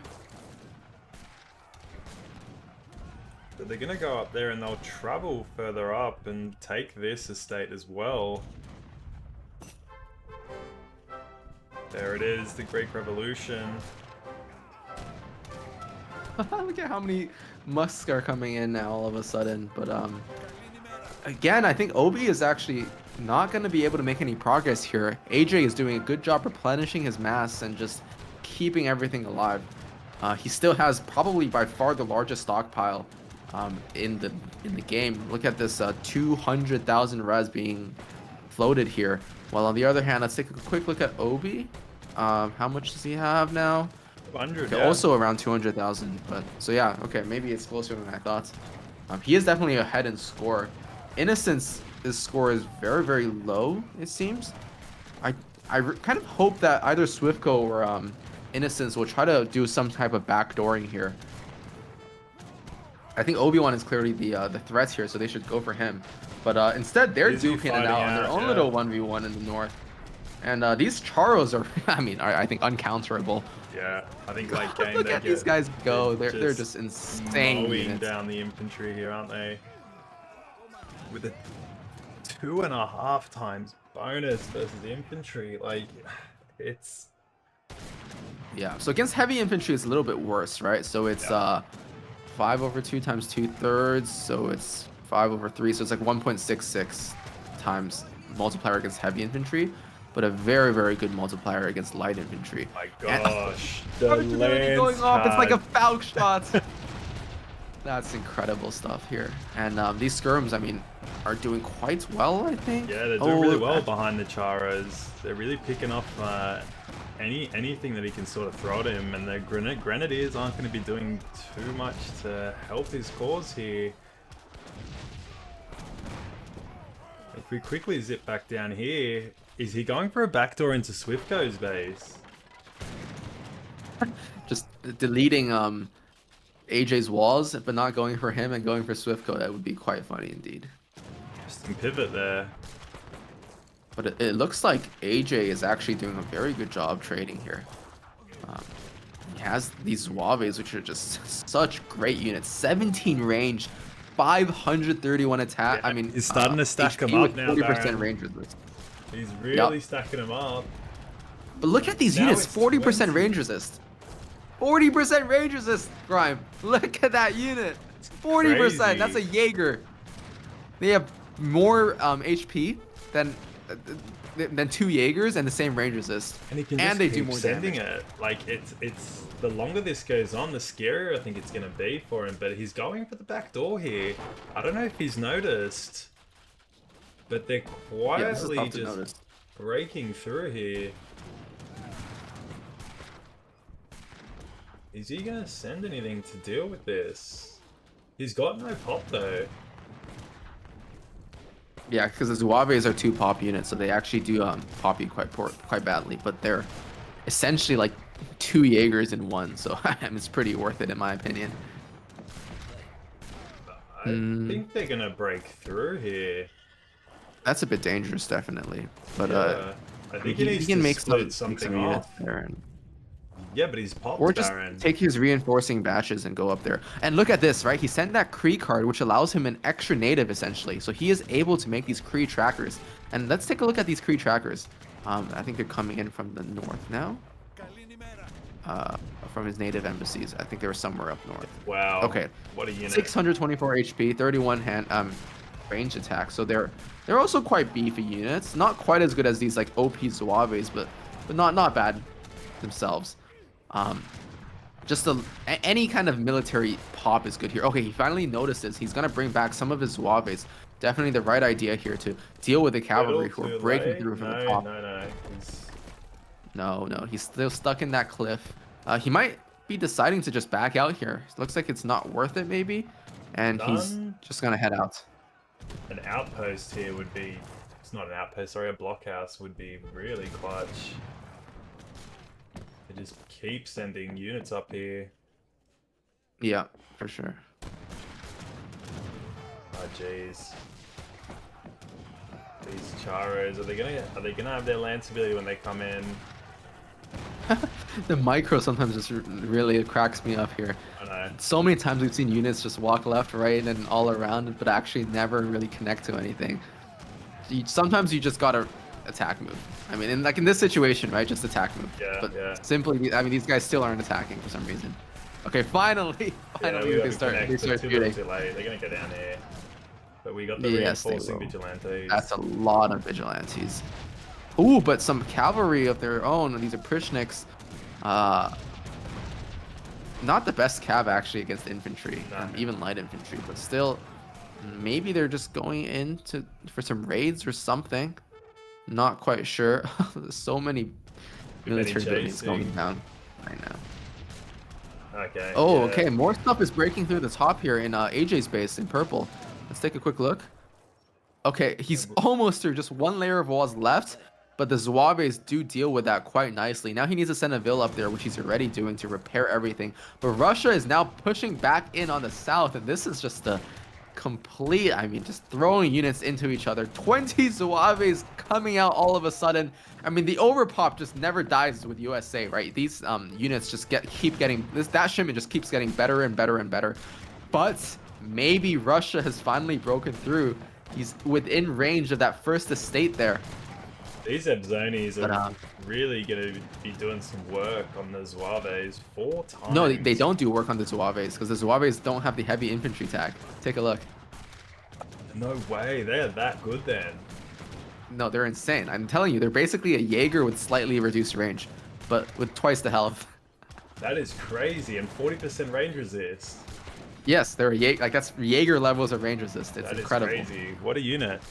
But they're going to go up there and they'll travel further up and take this estate as well. There it is, the Greek Revolution. Look at how many musks are coming in now all of a sudden. But again, I think Obi is actually not going to be able to make any progress here. AJ is doing a good job replenishing his mass and just keeping everything alive. He still has probably by far the largest stockpile in the game. Look at this 200,000 res being floated here. While on the other hand, let's take a quick look at Obi. How much does he have now? 100, okay, yeah. Also around 200,000. But so yeah, okay, maybe it's closer than I thought. He is definitely ahead in score. Innocence, his score is very, very low, it seems. I kind of hope that either Swiftco or Innocence will try to do some type of backdooring here. I think Obi-Wan is clearly the threat here, so they should go for him. But instead, they're duking it out on their own little 1v1 in the north. And these Charos are, I mean, I think uncounterable. Yeah, I think late game. Look at these guys go. They're just insane. Mowing down the infantry here, aren't they? With a 2.5 times bonus versus the infantry, like it's. Yeah. So against heavy infantry, it's a little bit worse, right? So it's 5/2 times 2/3. So it's 5/3. So it's like 1.66 times multiplier against heavy infantry. But a very, very good multiplier against light infantry. My gosh, the lance going off. It's like a falcon shot. That's incredible stuff here. And these skirms, I mean, are doing quite well, I think. Yeah, they're doing really well behind the Charos. They're really picking off anything that he can sort of throw at him, and the Grenadiers aren't going to be doing too much to help his cause here. If we quickly zip back down here, is he going for a backdoor into Swiftco's base? Just deleting AJ's walls, but not going for him and going for Swiftco. That would be quite funny indeed. Just some pivot there. But it looks like AJ is actually doing a very good job trading here. He has these Zouaves, which are just such great units. 17 range, 531 attack. Yeah, I mean, he's starting to stack HP them up with now, 40% range resist. He's really stacking them up. But look at these units, 40% range resist. 40% range resist, Grime. Look at that unit. 40%. That's a Jaeger. They have more HP than 2 Jaegers and the same range resist. And he can just keep sending it. Like it's the longer this goes on, the scarier I think it's gonna be for him. But he's going for the back door here. I don't know if he's noticed, but they're quietly just breaking through here. Is he gonna send anything to deal with this? He's got no pop though. Yeah, because the Zouaves are 2 pop units, so they actually do pop you quite badly. But they're essentially like 2 Jaegers in one, so it's pretty worth it in my opinion. I think they're gonna break through here. That's a bit dangerous, definitely. But Yeah. I think he he needs can to make split some something units off. there, and, Yeah, but he's or popped just Baron. take his reinforcing batches and go up there. And look at this, right? He sent that Kree card, which allows him an extra native essentially. So he is able to make these Kree trackers. And let's take a look at these Kree trackers. I think they're coming in from the north now. Uh, from his native embassies. I think they were somewhere up north. Wow. Okay. What a unit. 624 HP, 31 hand range attack. So they're also quite beefy units. Not quite as good as these like OP Zouaves, but not bad themselves. Just any kind of military pop is good here. Okay, he finally notices he's gonna bring back some of his Zouaves. Definitely the right idea here to deal with the cavalry who are breaking through from the top. No. No, he's still stuck in that cliff. He might be deciding to just back out here. Looks like it's not worth it, maybe. And he's just gonna head out. An outpost here would be... It's not an outpost, sorry, a blockhouse would be really clutch. They just keep sending units up here. Yeah, for sure. Oh jeez. These Charos, are they gonna have their land stability when they come in? The micro sometimes just really cracks me up here. I know. So many times we've seen units just walk left, right, and all around, but actually never really connect to anything. Sometimes you just gotta attack move. I mean, in this situation, right, just attack move. Yeah, but yeah. simply, I mean, these guys still aren't attacking for some reason. Okay, finally, they start shooting. Too late. They're gonna go down here. But we got the Yes, reinforcing vigilantes. That's a lot of vigilantes. Ooh, but some cavalry of their own. These are Prishniks. Not the best cav actually against infantry, even light infantry, but still, maybe they're just going in for some raids or something. Not quite sure. There's so many military buildings going down right now. Okay. Oh, yeah. okay. More stuff is breaking through the top here in AJ's base in purple. Let's take a quick look. Okay, he's almost through. Just one layer of walls left. But the Zouaves do deal with that quite nicely. Now he needs to send a Vil up there, which he's already doing to repair everything. But Russia is now pushing back in on the south, and this is just a complete, I mean, just throwing units into each other. 20 Zouaves coming out all of a sudden. I mean, the overpop just never dies with USA, right? These units just keep getting, that shipment just keeps getting better and better and better. But maybe Russia has finally broken through. He's within range of that first estate there. These Ebzonis are really going to be doing some work on the Zouaves 4 times. No, they don't do work on the Zouaves because the Zouaves don't have the heavy infantry tag. Take a look. No way, they're that good then. No, they're insane. I'm telling you, they're basically a Jaeger with slightly reduced range, but with twice the health. That is crazy, and 40% range resist. Yes, they're a Jaeger. Like, that's Jaeger levels of range resist. It's incredible. That is crazy. What a unit.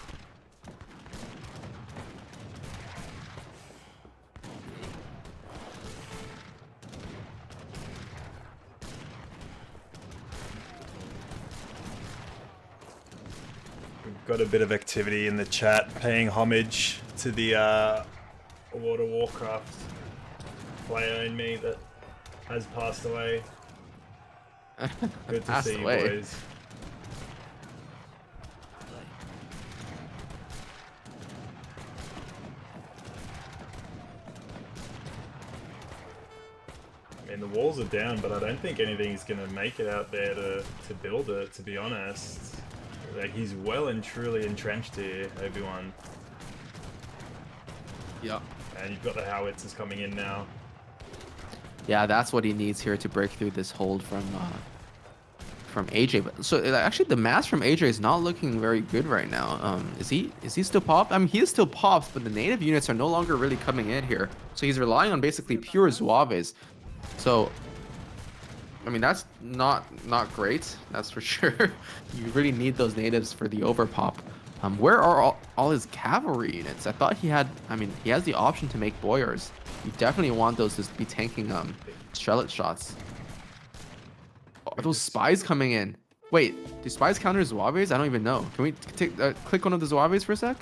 Got a bit of activity in the chat, paying homage to the World of Warcraft player in me that has passed away. Good to see you boys. I mean, the walls are down, but I don't think anything's going to make it out there to build it, to be honest. Like, he's well and truly entrenched here, Obi Wan. Yeah. And you've got the howitzers coming in now. Yeah, that's what he needs here to break through this hold from AJ. But so actually, the mass from AJ is not looking very good right now. Is he still popped? I mean, he is still popped, but the native units are no longer really coming in here. So he's relying on basically pure Zouaves. So, I mean, that's not great. That's for sure. You really need those natives for the overpop. Where are all his cavalry units? I thought he had. I mean, he has the option to make boyars. You definitely want those to be tanking Strellet shots. Are those spies coming in? Wait, do spies counter Zouaves? I don't even know. Can we click one of the Zouaves for a sec?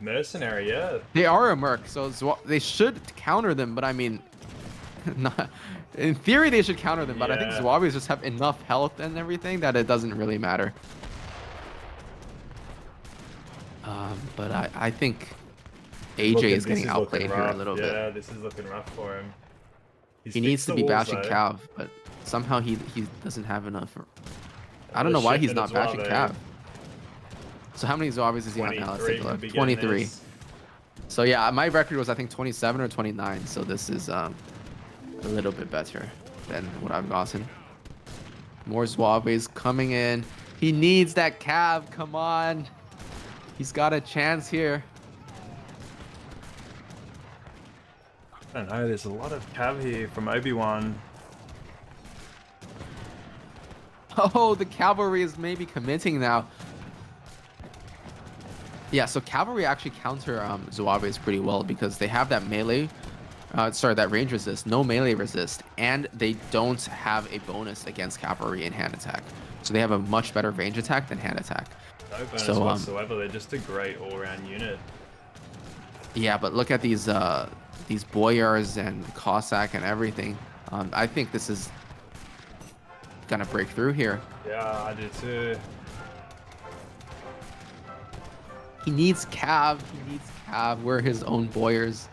Mercenary, yeah. They are a merc, so they should counter them. But I mean, not. In theory, they should counter them, but I think Zouaves just have enough health and everything that it doesn't really matter. But I think AJ is getting outplayed here a little bit. Yeah, this is looking rough for him. He needs to be bashing Cav, but somehow he doesn't have enough. I don't know why he's not bashing Cav. So how many zombies is he on now? Let's take a look. 23. So yeah, my record was I think 27 or 29. So this is a little bit better than what I've gotten. More Zwaves coming in. He needs that Cav. Come on. He's got a chance here. I don't know, there's a lot of Cav here from Obi Wan. Oh, the cavalry is maybe committing now. Yeah, so cavalry actually counter Zwaves pretty well because they have that melee, that range resist, no melee resist, and they don't have a bonus against cavalry in hand attack. So they have a much better range attack than hand attack. No bonus whatsoever, they're just a great all-round unit. Yeah, but look at these boyars and Cossack and everything. I think this is gonna break through here. Yeah, I do too. He needs Cav. He needs Cav. We're his own boyars.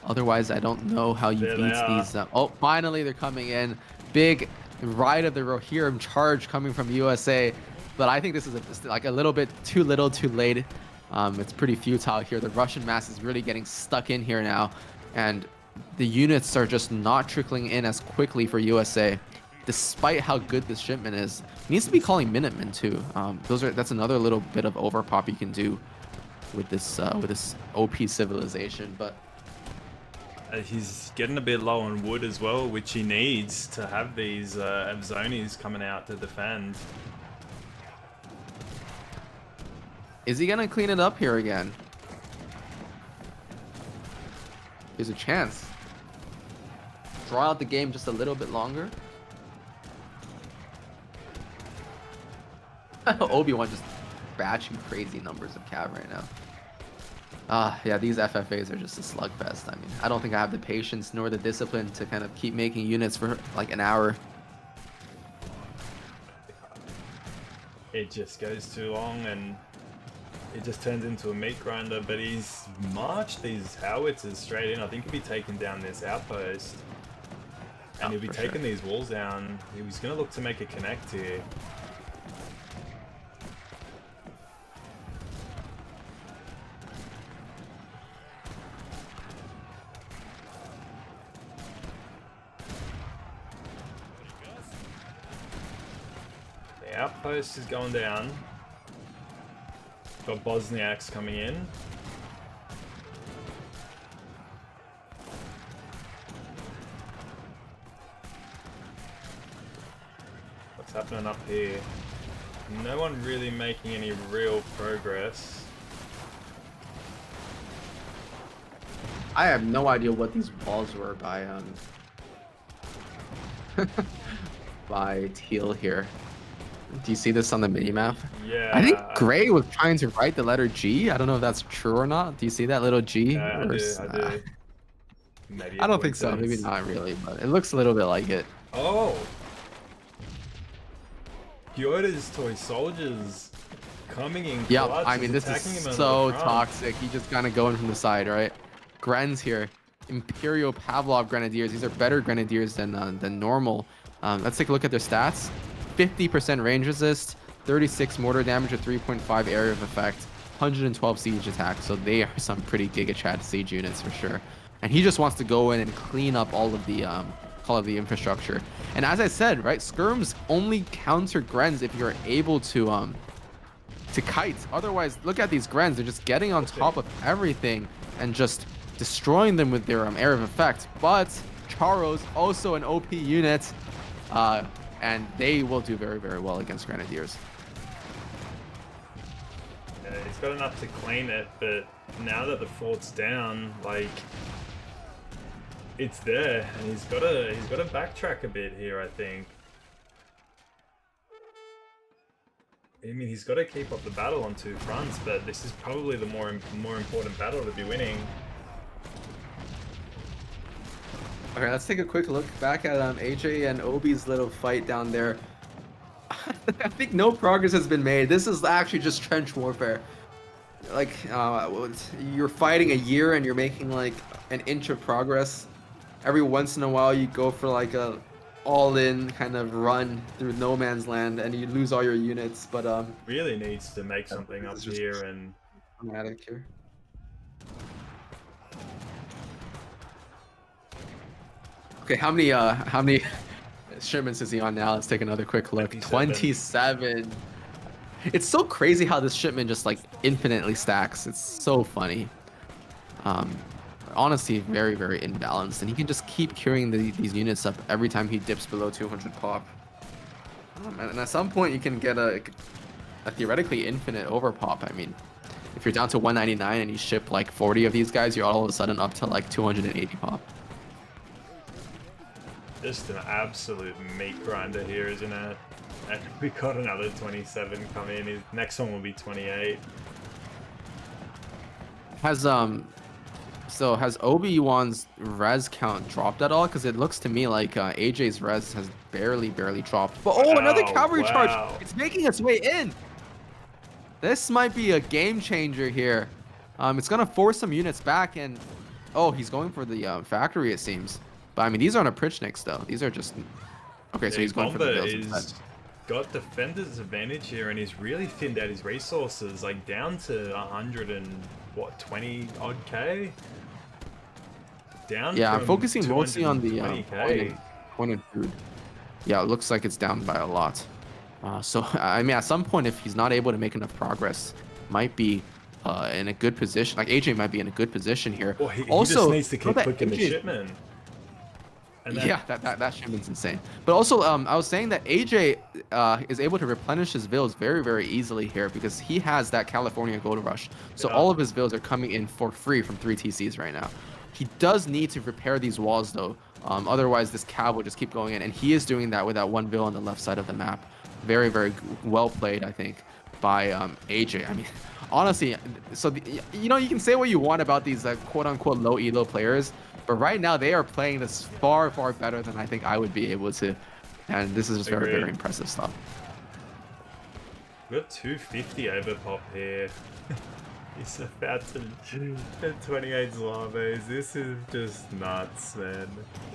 Otherwise, I don't know how you beat these. Oh, finally they're coming in. Big Ride of the Rohirrim charge coming from USA. But I think this is like a little bit too little, too late. It's pretty futile here. The Russian mass is really getting stuck in here now. And the units are just not trickling in as quickly for USA. Despite how good this shipment is, he needs to be calling Minutemen too. That's another little bit of overpop you can do with this OP civilization. But he's getting a bit low on wood as well, which he needs to have these Avzonis coming out to defend. Is he gonna clean it up here again? There's a chance. Draw out the game just a little bit longer. Obi Wan just batching crazy numbers of cav right now. Yeah, these FFAs are just a slugfest. I mean, I don't think I have the patience nor the discipline to kind of keep making units for like an hour. It just goes too long and it just turns into a meat grinder, but he's marched these howitzers straight in. I think he'll be taking down this outpost. And he'll be taking these walls down. He was going to look to make a connect here. The outpost is going down. Got Bosniaks coming in. What's happening up here? No one really making any real progress. I have no idea what these walls were by by Teal here. Do you see this on the minimap? Yeah. I think Gray was trying to write the letter G. I don't know if that's true or not. Do you see that little G? Yeah, I do. Maybe I don't think so. Maybe not really, but it looks a little bit like it. Oh! Yoda's toy soldiers coming in. Yeah, I mean, this is so toxic. He just kind of going from the side, right? Gren's here. Imperial Pavlov Grenadiers. These are better Grenadiers than normal. Let's take a look at their stats. 50% range resist, 36 mortar damage with 3.5 area of effect, 112 siege attack. So they are some pretty Giga Chad siege units for sure. And he just wants to go in and clean up all of the infrastructure. And as I said, right, skirms only counter Grens if you're able to kite. Otherwise, look at these Grens. They're just getting on top of everything and just destroying them with their area of effect. But Charo's also an OP unit. And they will do very, very well against Grenadiers. Yeah, he's got enough to clean it, but now that the fort's down, like, it's there, and he's got to backtrack a bit here, I think. I mean, he's got to keep up the battle on two fronts, but this is probably the more important battle to be winning. Okay, let's take a quick look back at AJ and Obi's little fight down there. I think no progress has been made. This is actually just trench warfare. like you're fighting a year and you're making like an inch of progress. Every once in a while, you go for like a all-in kind of run through no man's land, and you lose all your units. But Really needs to make something up it's just here and. dramatic here. Okay, how many shipments is he on now? Let's take another quick look. 27. It's so crazy how this shipment just like infinitely stacks. It's so funny. Honestly, very, very imbalanced, and he can just keep queuing these units up every time he dips below 200 pop. And at some point, you can get a theoretically infinite overpop. I mean, if you're down to 199 and you ship like 40 of these guys, you're all of a sudden up to like 280 pop. Just an absolute meat grinder here, isn't it? And we got another 27 come in. His next one will be 28. So has Obi Wan's res count dropped at all? Because it looks to me like AJ's res has barely dropped. But another cavalry charge! It's making its way in. This might be a game changer here. It's gonna force some units back, and he's going for the factory, it seems. But I mean, these aren't a Prichniks though. These are just okay. So he's going for the bills instead. Got defender's advantage here, and he's really thinned out his resources, like down to 120 odd K. Down. Yeah, I'm focusing mostly on the point of food. Yeah, it looks like it's down by a lot. So I mean, at some point, if he's not able to make enough progress, might be in a good position. Like AJ might be in a good position here. Well, he also just needs to keep clicking the shipment. And then, yeah, that shipment's insane. But also, I was saying that AJ is able to replenish his vills very, very easily here because he has that California Gold Rush. So all of his vills are coming in for free from 3 TCs right now. He does need to repair these walls though. Otherwise, this cav will just keep going in, and he is doing that with that one vill on the left side of the map. Very, very well played, I think, by AJ. I mean, honestly, so you can say what you want about these quote-unquote low elo players. But right now, they are playing this far, far better than I think I would be able to. And this is just very, very impressive stuff. We got 250 overpop here. He's about to 28 Zlaves. This is just nuts, man.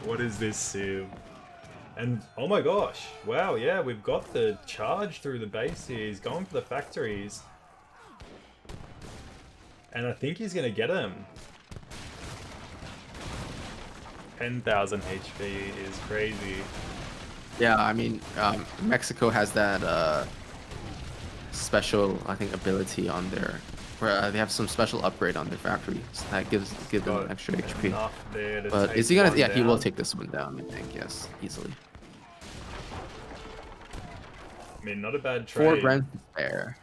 What is this sim? And oh my gosh, wow, yeah, we've got the charge through the base here. He's going for the factories. And I think he's going to get him. 10,000 HP is crazy. Yeah, I mean, Mexico has that special, I think, ability on their, where they have some special upgrade on their factory so that give them extra HP. But is he gonna? Yeah, he will take this one down. I think, yes, easily. I mean, not a bad trade. 4 Brent there.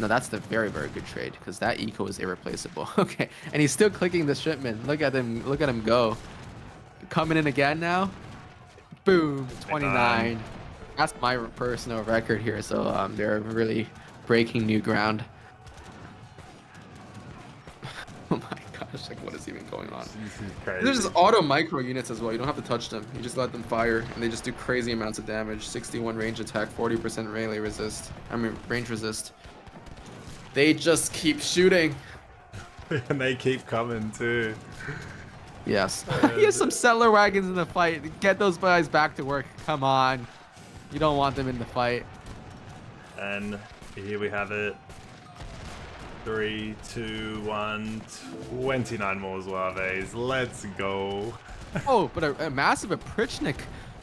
No, that's the very, very good trade because that eco is irreplaceable. Okay, and he's still clicking the shipment. Look at him! Look at him go. Coming in again now. Boom, 29. That's my personal record here. So they're really breaking new ground. Oh my gosh, like what is even going on? There's just auto micro units as well. You don't have to touch them. You just let them fire and they just do crazy amounts of damage. 61 range attack, 40% melee resist. I mean range resist. They just keep shooting. And they keep coming too. Yes. He has some settler wagons in the fight. Get those guys back to work. Come on. You don't want them in the fight. And here we have it. 3, 2, 1, 29 more Zlaves. Let's go. Oh, but a massive Prichnik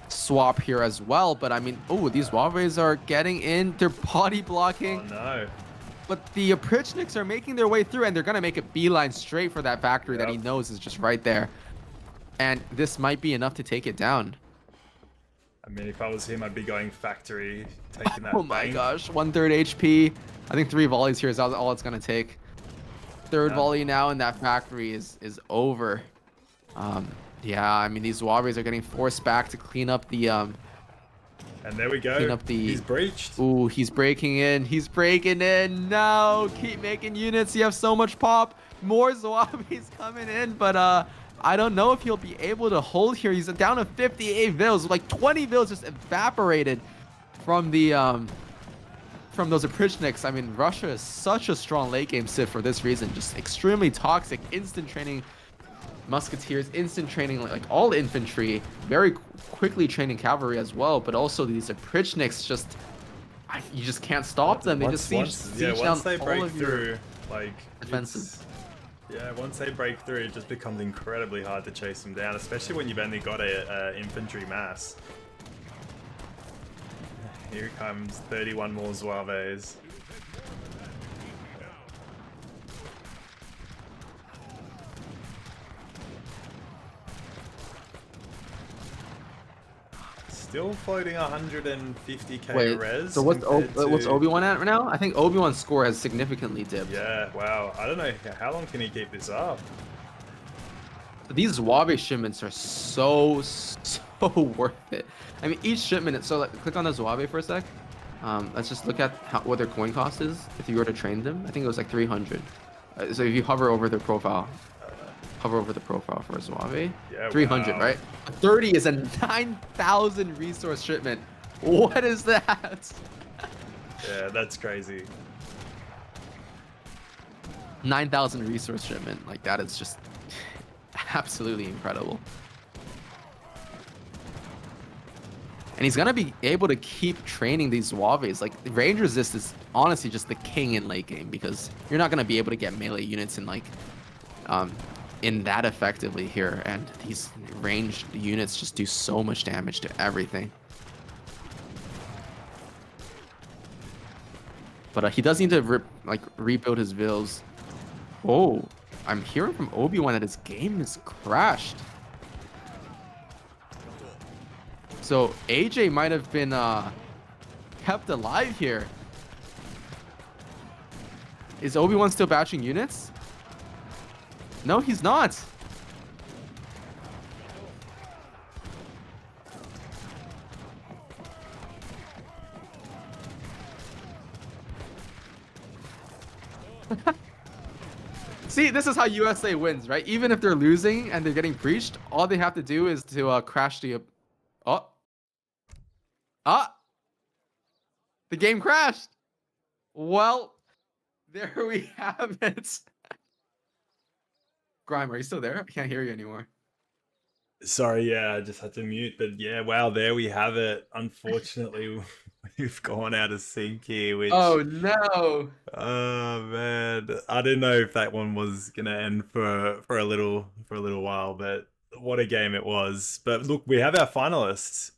swap here as well. But I mean, these Zlaves are getting in. They're body blocking. Oh no. But the Prichniks are making their way through, and they're going to make a beeline straight for that factory that he knows is just right there. And this might be enough to take it down. I mean, if I was him, I'd be going factory, taking that. Oh my gosh, 1/3 HP. I think 3 volleys here is all it's going to take. Third volley now, and that factory is over. Yeah, I mean, these Warriors are getting forced back to clean up the... And there we go. He's breached. Ooh, he's breaking in. He's breaking in. No, keep making units. You have so much pop. More Zwabies coming in, but I don't know if he'll be able to hold here. He's down to 58 vills. Like 20 vills just evaporated from the from those Oprichniks, I mean, Russia is such a strong late game civ for this reason. Just extremely toxic, instant training musketeers, instant training like all infantry, very quickly training cavalry as well. But also these Oprichniks just, you just can't stop them. They just siege down once they all break of your through, like defenses. Yeah, once they break through, it just becomes incredibly hard to chase them down, especially when you've only got a infantry mass. Here comes 31 more Zouaves. Still floating 150k Wait, res. so what's Obi Wan at right now? I think Obi Wan's score has significantly dipped. Yeah, wow. I don't know how long can he keep this up. These Zouave shipments are so worth it. I mean, each shipment. So like, click on the Zouave for a sec. Let's just look at what their coin cost is if you were to train them. I think it was like 300. So if you hover over their profile, hover over the profile for a Zouave. Yeah, 300, wow. right? 30 is a 9,000 resource shipment. What is that? Yeah, that's crazy. 9,000 resource shipment. Like that is just absolutely incredible. And he's gonna be able to keep training these Zouaves. Like range resist is honestly just the king in late game because you're not gonna be able to get melee units in like in that effectively here, and these ranged units just do so much damage to everything. But he does need to rebuild his vills. Oh, I'm hearing from Obi Wan that his game is crashed. So AJ might have been kept alive here. Is Obi Wan still batching units? No, he's not. See, this is how USA wins, right? Even if they're losing and they're getting breached, all they have to do is to crash the... Oh. Ah. The game crashed. Well, there we have it. Grime, are you still there? I can't hear you anymore. Sorry, yeah, I just had to mute. But yeah, wow, there we have it. Unfortunately, we've gone out of sync here, which... Oh, no. Oh man, I didn't know if that one was gonna end for a little while, but what a game it was. But look, we have our finalists.